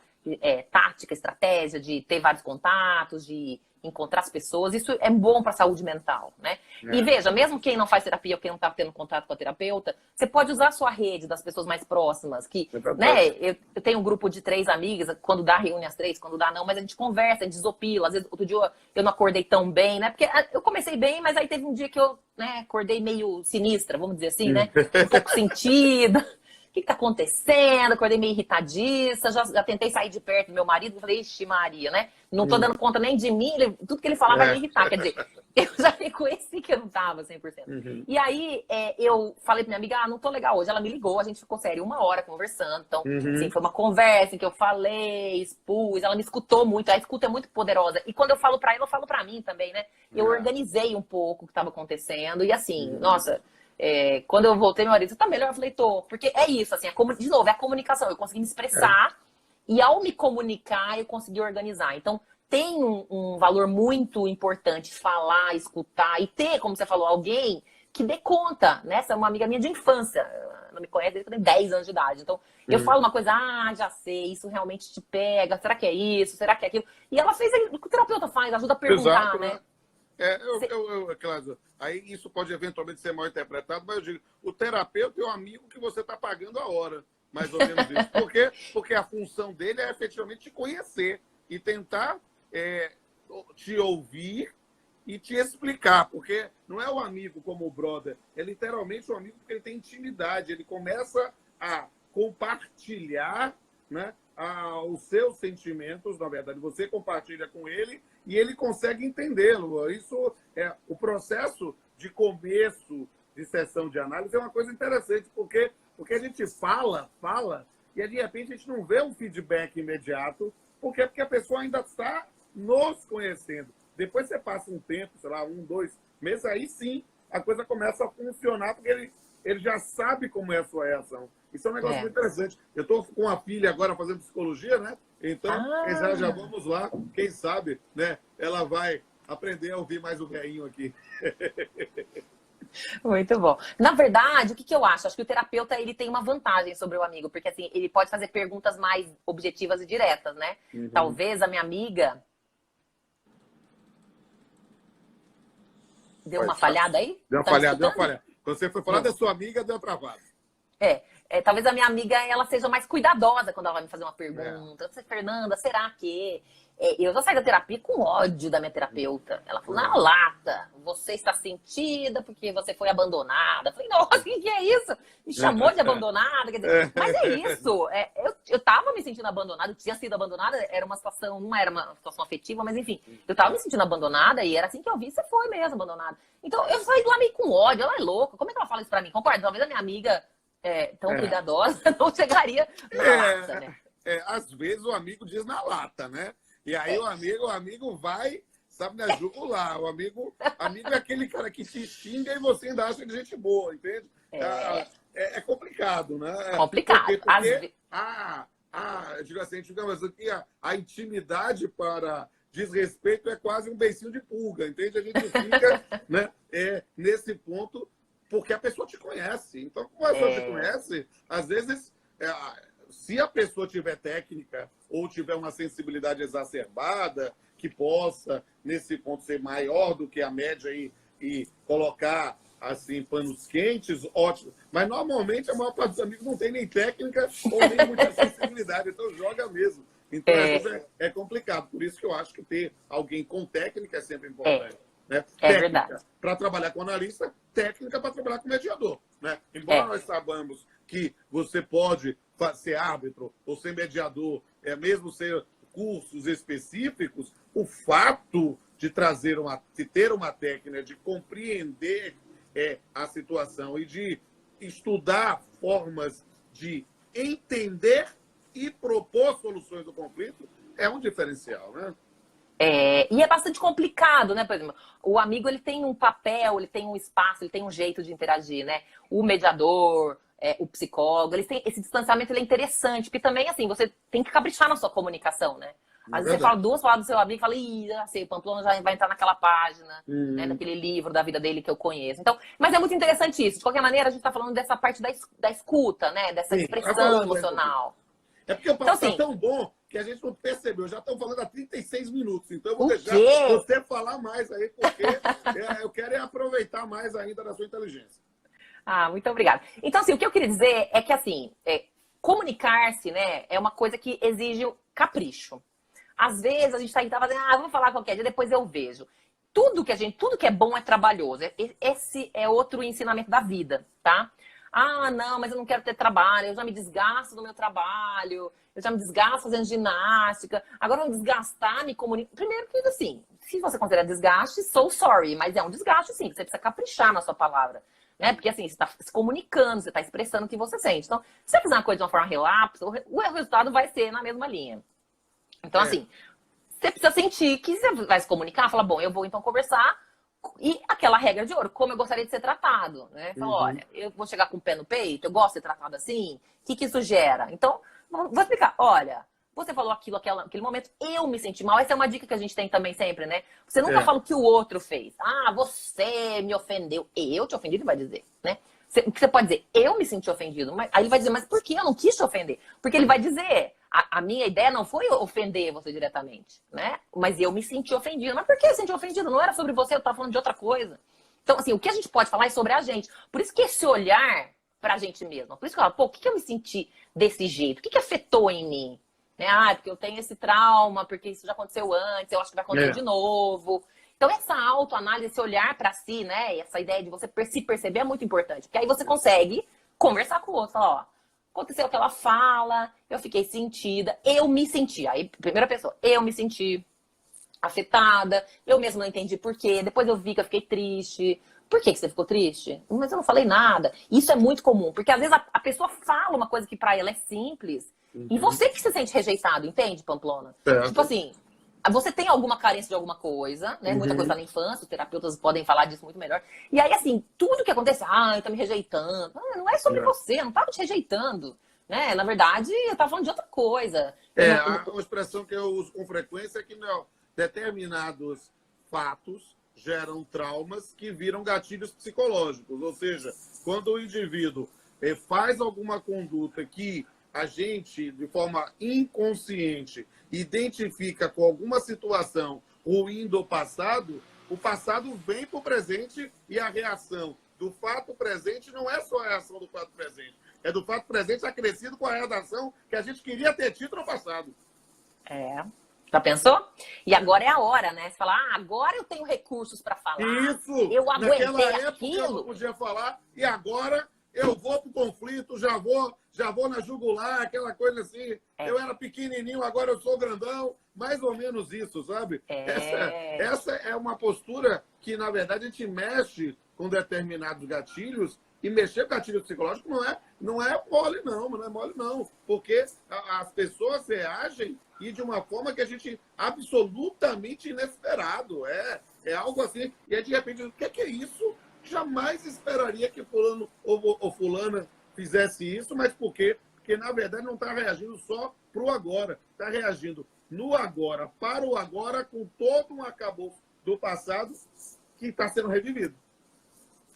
tática, estratégia de ter vários contatos, de encontrar as pessoas, isso é bom para a saúde mental, né? E veja, mesmo quem não faz terapia ou quem não está tendo contato com a terapeuta, você pode usar a sua rede das pessoas mais próximas, que, né? Eu tenho um grupo de 3 amigas, quando dá reúne as 3, quando dá não, mas a gente conversa, a gente desopila, às vezes outro dia eu não acordei tão bem, né? Porque eu comecei bem, mas aí teve um dia que eu, né, acordei meio sinistra, vamos dizer assim, né? Um pouco sentida. O que está acontecendo? Acordei meio irritadiça, já tentei sair de perto do meu marido, falei, ixi Maria, né? Não estou dando conta nem de mim, tudo que ele falava vai me irritar. Quer dizer, eu já reconheci que eu não estava 100%. E aí eu falei para minha amiga, não tô legal hoje. Ela me ligou, a gente ficou sério 1 hora conversando. Então, assim, foi uma conversa em que eu falei, expus, ela me escutou muito, a escuta é muito poderosa. E quando eu falo para ela, eu falo para mim também, né? Eu organizei um pouco o que estava acontecendo e assim, nossa... quando eu voltei, meu marido, você tá melhor? Eu falei, tô. Porque é isso, assim, de novo, é a comunicação. Eu consegui me expressar e ao me comunicar, eu consegui organizar. Então, tem um valor muito importante falar, escutar e ter, como você falou, alguém que dê conta, né? Essa é uma amiga minha de infância. Ela não me conhece desde que eu tenho 10 anos de idade. Então, eu falo uma coisa, já sei, isso realmente te pega. Será que é isso? Será que é aquilo? E ela fez o que o terapeuta faz, ajuda a perguntar, Exato, né? Claro, aí isso pode eventualmente ser mal interpretado, mas eu digo, o terapeuta é o amigo que você está pagando a hora, mais ou menos isso. Por quê? Porque a função dele é efetivamente te conhecer e tentar te ouvir e te explicar, porque não é o amigo como o brother, é literalmente o amigo porque ele tem intimidade, ele começa a compartilhar, né, os seus sentimentos, na verdade, você compartilha com ele e ele consegue entendê-lo. Isso o processo de começo de sessão de análise é uma coisa interessante, porque a gente fala, e de repente a gente não vê um feedback imediato, porque a pessoa ainda está nos conhecendo. Depois você passa um tempo, sei lá, 1, 2 meses, aí sim a coisa começa a funcionar, porque ele já sabe como é a sua reação. Isso é um negócio muito interessante. Eu estou com uma filha agora fazendo psicologia, né? Então, já vamos lá. Quem sabe, né? Ela vai aprender a ouvir mais o velhinho aqui. Muito bom. Na verdade, o que eu acho? Acho que o terapeuta ele tem uma vantagem sobre o amigo, porque assim, ele pode fazer perguntas mais objetivas e diretas, né? Talvez a minha amiga... Deu uma falhada aí? Deu uma falhada. Quando você foi falar da sua amiga, deu travada. Talvez a minha amiga ela seja mais cuidadosa quando ela vai me fazer uma pergunta. Você, Fernanda, será que... eu já saí da terapia com ódio da minha terapeuta. Ela falou, na lata, você está sentida porque você foi abandonada. Eu falei, nossa, o que é isso? Me chamou de abandonada. Quer dizer, mas é isso. Eu tava me sentindo abandonada, eu tinha sido abandonada, era uma situação, não era uma situação afetiva, mas enfim, eu tava me sentindo abandonada e era assim que eu vi, você foi mesmo abandonada. Então eu saí de lá meio com ódio, ela é louca. Como é que ela fala isso pra mim? Concorda? Talvez a minha amiga tão cuidadosa não chegaria na lata, né? Às vezes o amigo diz na lata, né? E aí o amigo vai, sabe, na jugular. O amigo é aquele cara que te xinga e você ainda acha de gente boa, entende? É complicado, né? Complicado. Porque eu digo assim, digamos aqui, a intimidade para desrespeito é quase um beicinho de pulga, entende? A gente fica né, nesse ponto porque a pessoa te conhece. Então, como a pessoa te conhece, às vezes... se a pessoa tiver técnica ou tiver uma sensibilidade exacerbada, que possa, nesse ponto, ser maior do que a média e colocar assim, panos quentes, ótimo. Mas, normalmente, a maior parte dos amigos não tem nem técnica ou nem muita sensibilidade, então joga mesmo. Então, às vezes, é complicado. Por isso que eu acho que ter alguém com técnica é sempre importante. Né? Técnica para trabalhar com analista, técnica para trabalhar com mediador. Né? Embora nós saibamos que você pode ser árbitro ou ser mediador, mesmo ser cursos específicos, o fato de ter uma técnica, de compreender a situação e de estudar formas de entender e propor soluções do conflito é um diferencial, né? E é bastante complicado, né? Por exemplo, o amigo ele tem um papel, ele tem um espaço, ele tem um jeito de interagir, né? O mediador, o psicólogo, eles têm esse distanciamento, ele é interessante, porque também, assim, você tem que caprichar na sua comunicação, né? Às vezes você fala duas palavras do seu amigo e fala, já sei, o Pamplona já vai entrar naquela página, né, daquele livro da vida dele que eu conheço. Então, mas é muito interessante isso. De qualquer maneira, a gente está falando dessa parte da escuta, né? Dessa expressão emocional. É porque o papo então, tá tão bom que a gente não percebeu. Já estamos falando há 36 minutos. Então, eu vou deixar você falar mais aí, porque eu quero aproveitar mais ainda da sua inteligência. Muito obrigada. Então, assim, o que eu queria dizer é que, assim, comunicar-se, né, é uma coisa que exige capricho. Às vezes a gente tá fazendo, vamos falar qualquer dia, depois eu vejo. Tudo que é bom é trabalhoso. Esse é outro ensinamento da vida, tá? Não, mas eu não quero ter trabalho, eu já me desgasto no meu trabalho, eu já me desgasto fazendo ginástica, agora eu vou desgastar, me comunicar. Primeiro que, assim, se você considera desgaste, so sorry, mas é um desgaste, sim, você precisa caprichar na sua palavra, né? Porque, assim, você está se comunicando, você está expressando o que você sente. Então, se você fizer uma coisa de uma forma relapsa, o resultado vai ser na mesma linha. Então, assim, você precisa sentir que você vai se comunicar, falar, bom, eu vou então conversar, e aquela regra de ouro, como eu gostaria de ser tratado, né? Fala, olha, eu vou chegar com o pé no peito, eu gosto de ser tratado assim, o que isso gera? Então, vou explicar, olha, você falou aquele momento, eu me senti mal, essa é uma dica que a gente tem também sempre, né? Você nunca fala o que o outro fez. Você me ofendeu, eu te ofendi, ele vai dizer, né? O que você pode dizer, eu me senti ofendido, mas aí ele vai dizer, mas por que eu não quis te ofender? Porque ele vai dizer, a minha ideia não foi ofender você diretamente, né? Mas eu me senti ofendido. Mas por que eu me senti ofendido? Não era sobre você, eu estava falando de outra coisa. Então, assim, o que a gente pode falar é sobre a gente. Por isso que esse olhar pra gente mesmo. Por isso que eu falo, por que eu me senti desse jeito? O que afetou em mim? Né? Porque eu tenho esse trauma, porque isso já aconteceu antes, eu acho que vai acontecer de novo. Então, essa autoanálise, esse olhar para si, né? Essa ideia de você se perceber é muito importante. Porque aí você consegue conversar com o outro. Falar, aconteceu aquela fala, eu fiquei sentida, eu me senti. Aí, primeira pessoa, eu me senti afetada, eu mesmo não entendi por quê. Depois eu vi que eu fiquei triste. Por que você ficou triste? Mas eu não falei nada. Isso é muito comum, porque às vezes a pessoa fala uma coisa que para ela é simples, e você que se sente rejeitado, entende, Pamplona? Tipo assim, você tem alguma carência de alguma coisa, né? Muita coisa tá na infância, os terapeutas podem falar disso muito melhor. E aí, assim, tudo que acontece, eu tô me rejeitando. Não é sobre você, eu não tava te rejeitando. Né? Na verdade, eu tava falando de outra coisa. Uma expressão que eu uso com frequência é que determinados fatos geram traumas que viram gatilhos psicológicos. Ou seja, quando o indivíduo faz alguma conduta que a gente, de forma inconsciente, identifica com alguma situação ruim do passado, o passado vem para o presente e a reação do fato presente não é só a reação do fato presente. É do fato presente acrescido com a reação que a gente queria ter tido no passado. Já pensou? E agora é a hora, né? Você fala, agora eu tenho recursos para falar. Isso! Eu aguentei Naquela época aquilo. eu não podia falar e agora eu vou pro conflito, já vou na jugular, aquela coisa assim. Eu era pequenininho, agora eu sou grandão. Mais ou menos isso, sabe? Essa é uma postura que, na verdade, a gente mexe com determinados gatilhos. E mexer com gatilho psicológico não é mole, não. Porque as pessoas reagem e de uma forma que a gente absolutamente inesperado. É algo assim. E aí, de repente, o que é isso? Jamais esperaria que fulano ou fulana fizesse isso, mas por quê? Porque, na verdade, não está reagindo só para o agora. Está reagindo no agora, para o agora, com todo um acabouço do passado que está sendo revivido.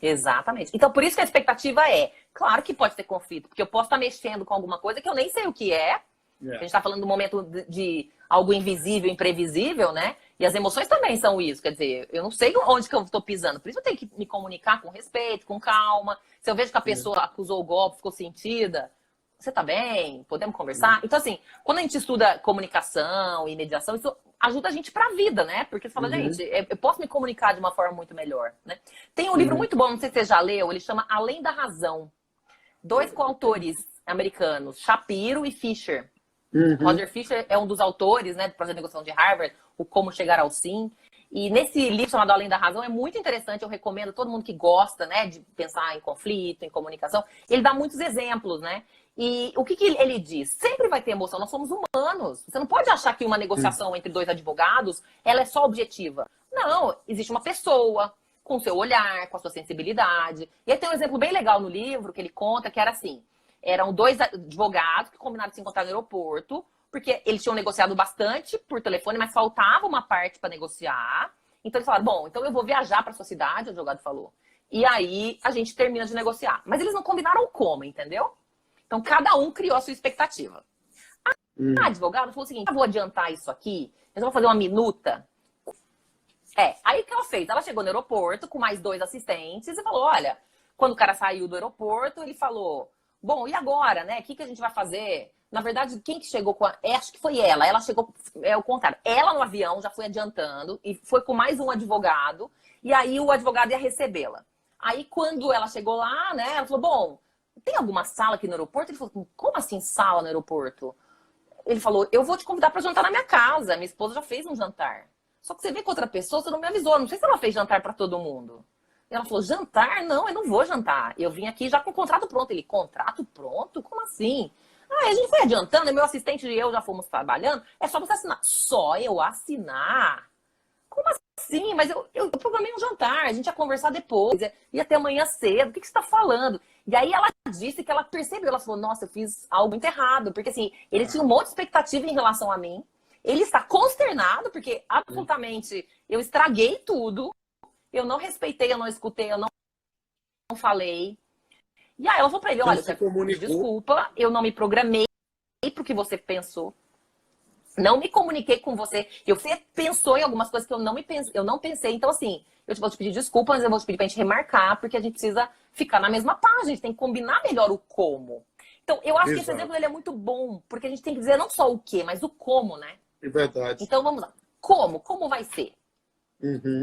Exatamente. Então, por isso que a expectativa é, claro que pode ter conflito, porque eu posso estar mexendo com alguma coisa que eu nem sei o que é. A gente está falando do momento de algo invisível, imprevisível, né? E as emoções também são isso. Quer dizer, eu não sei onde que eu estou pisando. Por isso eu tenho que me comunicar com respeito, com calma. Se eu vejo que a pessoa acusou o golpe, ficou sentida, você tá bem? Podemos conversar? Então, assim, quando a gente estuda comunicação e mediação, isso ajuda a gente pra vida, né? Porque você fala, gente, eu posso me comunicar de uma forma muito melhor, né? Tem um livro muito bom, não sei se você já leu, ele chama Além da Razão. 2 coautores americanos, Shapiro e Fisher. Roger Fisher é um dos autores, né, do processo de negociação de Harvard, o Como Chegar ao Sim. E nesse livro chamado Além da Razão é muito interessante, eu recomendo a todo mundo que gosta, né, de pensar em conflito, em comunicação. Ele dá muitos exemplos, né? E o que ele diz? Sempre vai ter emoção, nós somos humanos. Você não pode achar que uma negociação entre 2 advogados, ela é só objetiva. Não, existe uma pessoa com o seu olhar, com a sua sensibilidade. E aí tem um exemplo bem legal no livro que ele conta, que era assim, eram 2 advogados que combinaram de se encontrar no aeroporto, porque eles tinham negociado bastante por telefone, mas faltava uma parte para negociar. Então eles falaram, bom, então eu vou viajar para sua cidade, o advogado falou. E aí a gente termina de negociar. Mas eles não combinaram como, entendeu? Então cada um criou a sua expectativa. A advogada falou o seguinte, eu vou adiantar isso aqui, eu vou fazer uma minuta. Aí o que ela fez? Ela chegou no aeroporto com mais 2 assistentes e falou, olha, quando o cara saiu do aeroporto, ele falou, bom, e agora, né? O que a gente vai fazer? Na verdade, quem que chegou com acho que foi ela. Ela chegou, é o contrário. Ela no avião já foi adiantando e foi com mais um advogado. E aí o advogado ia recebê-la. Aí quando ela chegou lá, né? Ela falou, bom, tem alguma sala aqui no aeroporto? Ele falou, como assim sala no aeroporto? Ele falou, eu vou te convidar para jantar na minha casa. Minha esposa já fez um jantar. Só que você vê com outra pessoa, você não me avisou. Não sei se ela fez jantar para todo mundo. E ela falou, jantar? Não, eu não vou jantar. Eu vim aqui já com o contrato pronto. Ele, contrato pronto? Como assim? A gente foi adiantando, meu assistente e eu já fomos trabalhando. É só você assinar. Só eu assinar? Como assim? Mas eu programei um jantar, a gente ia conversar depois, ia até amanhã cedo, o que você está falando? E aí ela disse que ela percebeu, ela falou, nossa, eu fiz algo muito errado, porque assim, ele tinha um monte de expectativa em relação a mim, ele está consternado, porque absolutamente eu estraguei tudo, eu não respeitei, eu não escutei, eu não falei. E aí ela falou pra ele, olha, desculpa, eu não me programei pro que você pensou. Não me comuniquei com você. Você pensou em algumas coisas que eu não pensei. Então, assim, eu vou te pedir desculpa, mas eu vou te pedir pra gente remarcar, porque a gente precisa ficar na mesma página, a gente tem que combinar melhor o como. Então, eu acho que esse exemplo ele é muito bom, porque a gente tem que dizer não só o que, mas o como, né? É verdade. Então, vamos lá. Como? Como vai ser?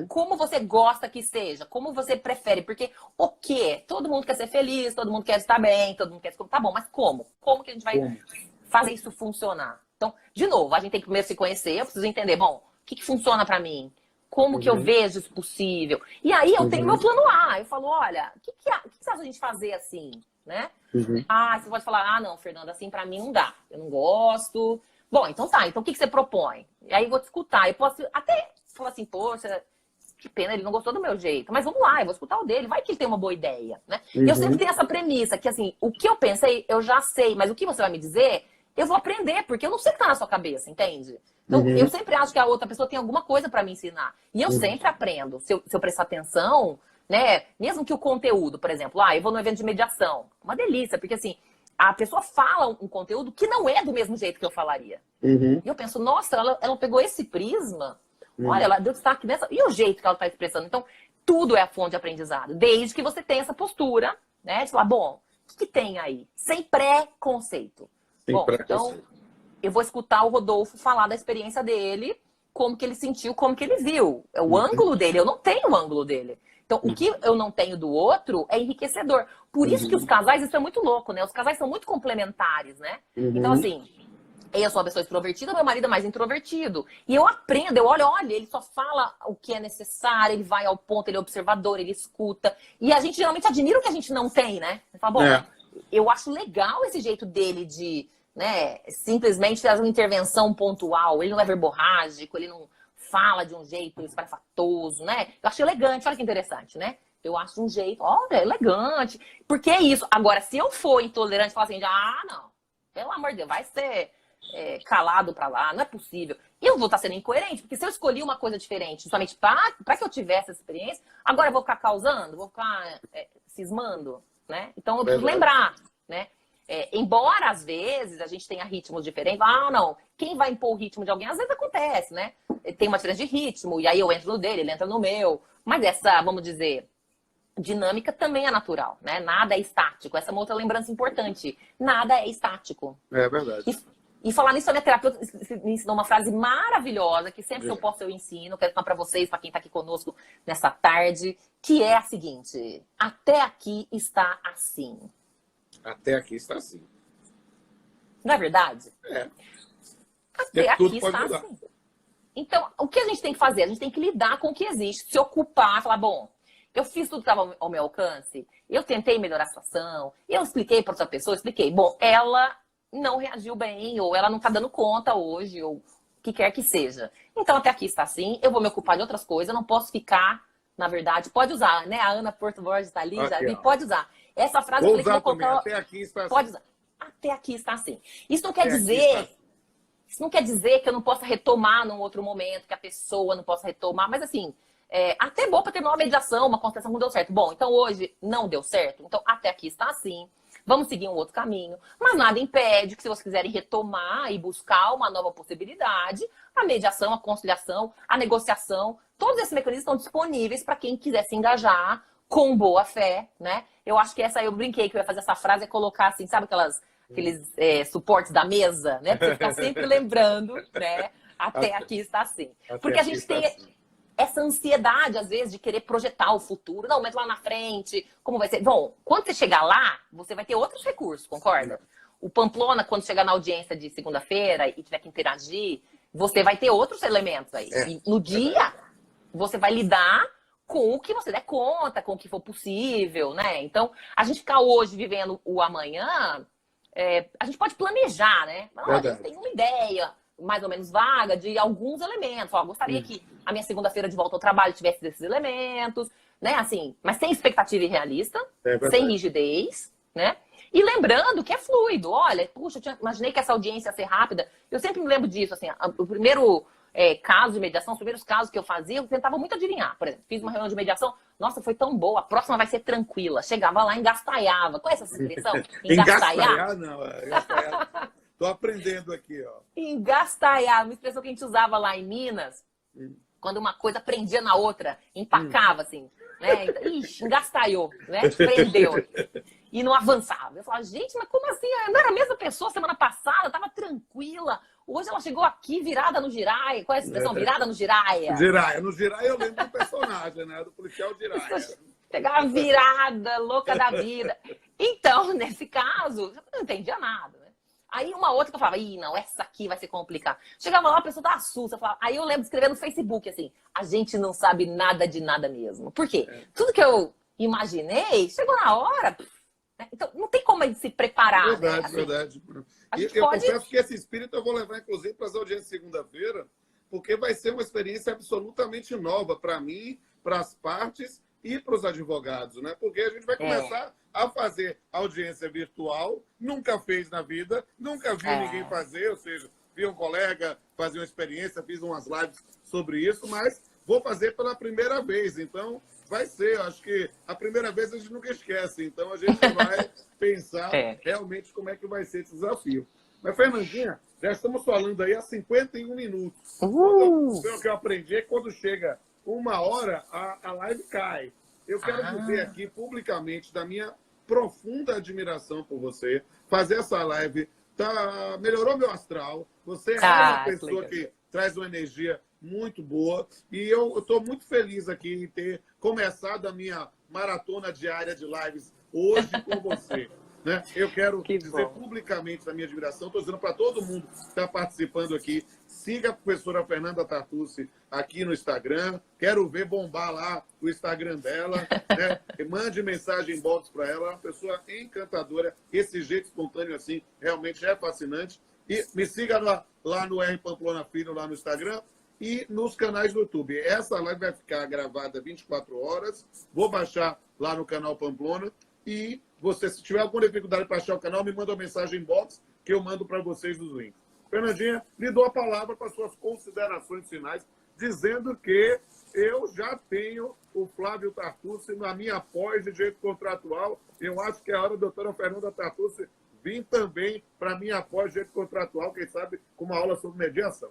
Como você gosta que seja? Como você prefere? Porque o quê? Todo mundo quer ser feliz, todo mundo quer estar bem, todo mundo quer... Tá bom, mas como? Como que a gente vai fazer isso funcionar? Então, de novo, a gente tem que primeiro se conhecer, eu preciso entender, bom, o que funciona pra mim? Como que eu vejo isso possível? E aí eu tenho meu plano A. Eu falo, olha, o que você acha a gente fazer assim, né? Você pode falar, não, Fernanda, assim pra mim não dá. Eu não gosto. Bom, então tá. Então o que você propõe? E aí eu vou te escutar. Eu posso até falar assim, poxa, que pena, ele não gostou do meu jeito. Mas vamos lá, eu vou escutar o dele. Vai que ele tem uma boa ideia, né? E eu sempre tenho essa premissa, que assim, o que eu pensei, eu já sei. Mas o que você vai me dizer, eu vou aprender, porque eu não sei o que tá na sua cabeça, entende? Então, eu sempre acho que a outra pessoa tem alguma coisa para me ensinar. E eu sempre aprendo. Se eu prestar atenção, né? Mesmo que o conteúdo, por exemplo, eu vou no evento de mediação. Uma delícia, porque assim, a pessoa fala um conteúdo que não é do mesmo jeito que eu falaria. E eu penso, nossa, ela pegou esse prisma, olha, ela deu destaque nessa... E o jeito que ela está expressando. Então, tudo é a fonte de aprendizado. Desde que você tenha essa postura, né? De falar, bom, o que tem aí? Sem preconceito. Bom, então, eu vou escutar o Rodolfo falar da experiência dele, como que ele sentiu, como que ele viu. É o ângulo dele, eu não tenho o ângulo dele. Então, o que eu não tenho do outro é enriquecedor. Por isso que os casais, isso é muito louco, né? Os casais são muito complementares, né? Então, assim, eu sou uma pessoa extrovertida, meu marido é mais introvertido. E eu aprendo, eu olho, ele só fala o que é necessário, ele vai ao ponto, ele é observador, ele escuta. E a gente geralmente admira o que a gente não tem, né? Você fala, bom, eu acho legal esse jeito dele de... né, simplesmente fazer uma intervenção pontual, ele não é verborrágico, ele não fala de um jeito espalhafatoso, né? Eu acho elegante, olha que interessante, né? Eu acho um jeito, olha, elegante. Porque é isso. Agora, se eu for intolerante e falar assim, não, pelo amor de Deus, vai ser calado pra lá, não é possível. Eu vou estar sendo incoerente, porque se eu escolhi uma coisa diferente, justamente para que eu tivesse essa experiência, agora eu vou ficar causando, vou ficar cismando, né? Então eu preciso lembrar, né? Embora às vezes a gente tenha ritmos diferentes, não, quem vai impor o ritmo de alguém, às vezes acontece, né? Tem uma diferença de ritmo, e aí eu entro no dele, ele entra no meu. Mas essa, vamos dizer, dinâmica também é natural, né? Nada é estático. Essa é uma outra lembrança importante. Nada é estático. É verdade. E falar nisso, a minha terapeuta me ensinou uma frase maravilhosa, que sempre que eu posso eu ensino, quero falar para vocês, para quem está aqui conosco nessa tarde, que é a seguinte: até aqui está assim. Até aqui está assim. Não é verdade? Até aqui está assim. Então, o que a gente tem que fazer? A gente tem que lidar com o que existe, se ocupar, falar, bom, eu fiz tudo que estava ao meu alcance, eu tentei melhorar a situação, eu expliquei para outra pessoa, expliquei. Bom, ela não reagiu bem, ou ela não está dando conta hoje, ou o que quer que seja. Então, até aqui está assim, eu vou me ocupar de outras coisas, eu não posso ficar, na verdade, pode usar, né? A Ana Porto Borges está ali, já vi, pode usar. Essa frase eu falei que vou colocar. Até aqui está assim. Pode usar. Até aqui está assim. Isso não quer dizer. Isso não quer dizer que eu não possa retomar num outro momento, que a pessoa não possa retomar, mas assim, até bom para terminar uma mediação, uma constelação não deu certo. Bom, então hoje não deu certo, então até aqui está assim. Vamos seguir um outro caminho. Mas nada impede que, se vocês quiserem retomar e buscar uma nova possibilidade, a mediação, a conciliação, a negociação, todos esses mecanismos estão disponíveis para quem quiser se engajar com boa fé, né? Eu acho que eu brinquei que eu ia fazer essa frase e colocar assim, sabe aqueles suportes da mesa, né? Pra você ficar sempre lembrando, né? Até aqui está assim. Porque a gente tem essa ansiedade, às vezes, de querer projetar o futuro. Não, mas lá na frente, como vai ser? Bom, quando você chegar lá, você vai ter outros recursos, concorda? O Pamplona, quando chegar na audiência de segunda-feira e tiver que interagir, você vai ter outros elementos aí. E no dia, você vai lidar com o que você der conta, com o que for possível, né? Então, a gente ficar hoje vivendo o amanhã, a gente pode planejar, né? A gente tem uma ideia mais ou menos vaga de alguns elementos. Gostaria que a minha segunda-feira de volta ao trabalho tivesse esses elementos, né? Assim, mas sem expectativa irrealista, sem rigidez, né? E lembrando que é fluido. Olha, puxa, eu imaginei que essa audiência ia ser rápida. Eu sempre me lembro disso, assim, o primeiro caso de mediação, os primeiros casos que eu fazia, eu tentava muito adivinhar. Por exemplo, fiz uma reunião de mediação, nossa, foi tão boa, a próxima vai ser tranquila. Chegava lá, engastalhava. Conhece essa expressão? Engastalhar? Não, engastalhar. Tô aprendendo aqui, ó. Engastalhar, uma expressão que a gente usava lá em Minas, quando uma coisa prendia na outra, empacava, assim, né? Ixi, engastalhou, né? Prendeu. E não avançava. Eu falava, gente, mas como assim? Eu não era a mesma pessoa semana passada, tava tranquila. Hoje ela chegou aqui virada no giraia. Qual é a expressão? Virada no giraia. Giraia. No giraia eu lembro do personagem, né? Do policial Giraia. Pegava virada, louca da vida. Então, nesse caso, eu não entendia nada, né? Aí uma outra que eu falava, não, essa aqui vai ser complicada. Chegava lá, a pessoa tava sussa. Aí eu lembro de escrever no Facebook, assim, a gente não sabe nada de nada mesmo. Por quê? Tudo que eu imaginei, chegou na hora... Então, não tem como a gente se preparar. Verdade, né? Assim, verdade. Eu pode... confesso que esse espírito eu vou levar, inclusive, para as audiências de segunda-feira, porque vai ser uma experiência absolutamente nova para mim, para as partes e para os advogados, né? Porque a gente vai começar a fazer audiência virtual, nunca fez na vida, nunca viu ninguém fazer, ou seja, vi um colega fazer uma experiência, fiz umas lives sobre isso, mas vou fazer pela primeira vez, então... Vai ser, acho que a primeira vez a gente nunca esquece, então a gente vai pensar realmente como é que vai ser esse desafio. Mas, Fernandinha, já estamos falando aí há 51 minutos. Pelo que eu aprendi, é que quando chega 1 hora, a live cai. Eu quero dizer aqui publicamente da minha profunda admiração por você. Fazer essa live melhorou meu astral. Você é uma pessoa que traz uma energia muito boa. E eu estou muito feliz aqui em ter começado a minha maratona diária de lives hoje com você. Né? Eu quero dizer publicamente a minha admiração. Estou dizendo para todo mundo que está participando aqui, siga a professora Fernanda Tartucci aqui no Instagram. Quero ver bombar lá o Instagram dela. Né? Mande mensagem inbox para ela. É uma pessoa encantadora. Esse jeito espontâneo assim realmente é fascinante. E me siga lá no R Pamplona Filho, lá no Instagram. E nos canais do YouTube. Essa live vai ficar gravada 24 horas. Vou baixar lá no canal Pamplona. E você, se tiver alguma dificuldade para achar o canal, me manda uma mensagem inbox que eu mando para vocês os links. Fernandinha, lhe dou a palavra para suas considerações finais, dizendo que eu já tenho o Flávio Tartucci na minha pós de direito contratual. Eu acho que é a hora da doutora Fernanda Tartucci vir também para a minha pós de direito contratual, quem sabe com uma aula sobre mediação.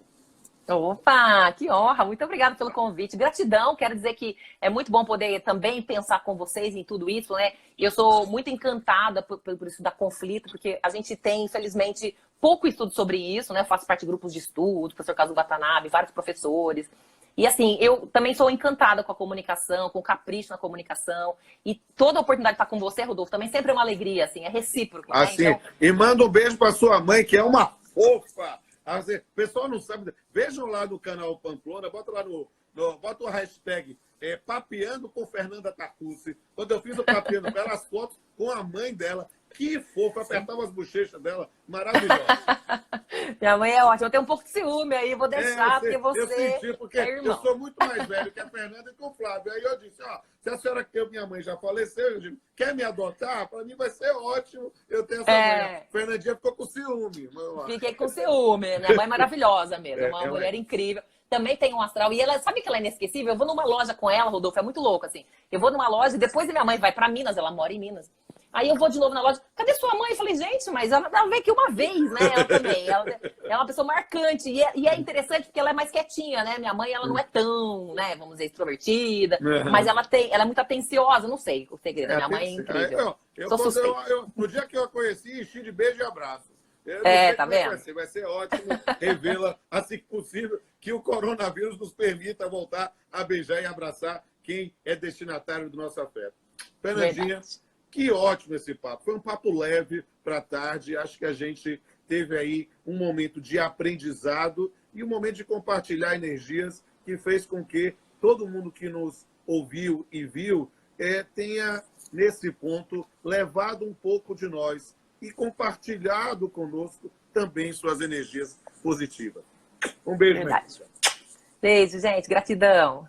Opa, que honra! Muito obrigada pelo convite. Gratidão, quero dizer que é muito bom poder também pensar com vocês em tudo isso, né? E eu sou muito encantada por estudar conflito, porque a gente tem, infelizmente, pouco estudo sobre isso, né? Eu faço parte de grupos de estudo, professor Kazu Watanabe, vários professores. E assim, eu também sou encantada com a comunicação, com o capricho na comunicação. E toda oportunidade de estar com você, Rodolfo, também sempre é uma alegria, assim, é recíproco. Né? Assim, então... E manda um beijo para sua mãe, que é uma fofa. O pessoal não sabe. Vejam lá no canal Pamplona, bota lá bota o hashtag Papeando com Fernanda Tartucci. Quando eu fiz o Papeando com ela, as fotos com a mãe dela. Que fofa, apertava as bochechas dela. Maravilhosa. Minha mãe é ótima. Eu tenho um pouco de ciúme aí, vou deixar, porque você eu senti, porque é irmão. eu sou muito mais velho que a Fernanda e que o Flávio. Aí eu disse, se a senhora quer, minha mãe já faleceu, eu digo, quer me adotar? Para mim vai ser ótimo eu ter essa mãe. Fernandinha ficou com ciúme. Fiquei com ciúme. Minha mãe é maravilhosa mesmo, é uma mulher incrível. Também tem um astral. E ela, sabe que ela é inesquecível? Eu vou numa loja com ela, Rodolfo, é muito louco, assim. Eu vou numa loja e depois a minha mãe vai para Minas, ela mora em Minas. Aí eu vou de novo na loja, cadê sua mãe? Eu falei, gente, mas ela veio aqui uma vez, né? Ela também. Ela é uma pessoa marcante. E é interessante porque ela é mais quietinha, né? Minha mãe, ela não é tão, né, vamos dizer, extrovertida. Mas ela é muito atenciosa, não sei o segredo. Minha mãe é incrível. No dia que eu a conheci, enchi de beijo e abraço. Tá vendo? Vai ser ótimo revê-la, assim que possível, que o coronavírus nos permita voltar a beijar e abraçar quem é destinatário do nosso afeto. Fernandinha, que ótimo esse papo. Foi um papo leve para a tarde. Acho que a gente teve aí um momento de aprendizado e um momento de compartilhar energias que fez com que todo mundo que nos ouviu e viu tenha, nesse ponto, levado um pouco de nós e compartilhado conosco também suas energias positivas. Um beijo, Verdade. Beijo, gente. Gratidão.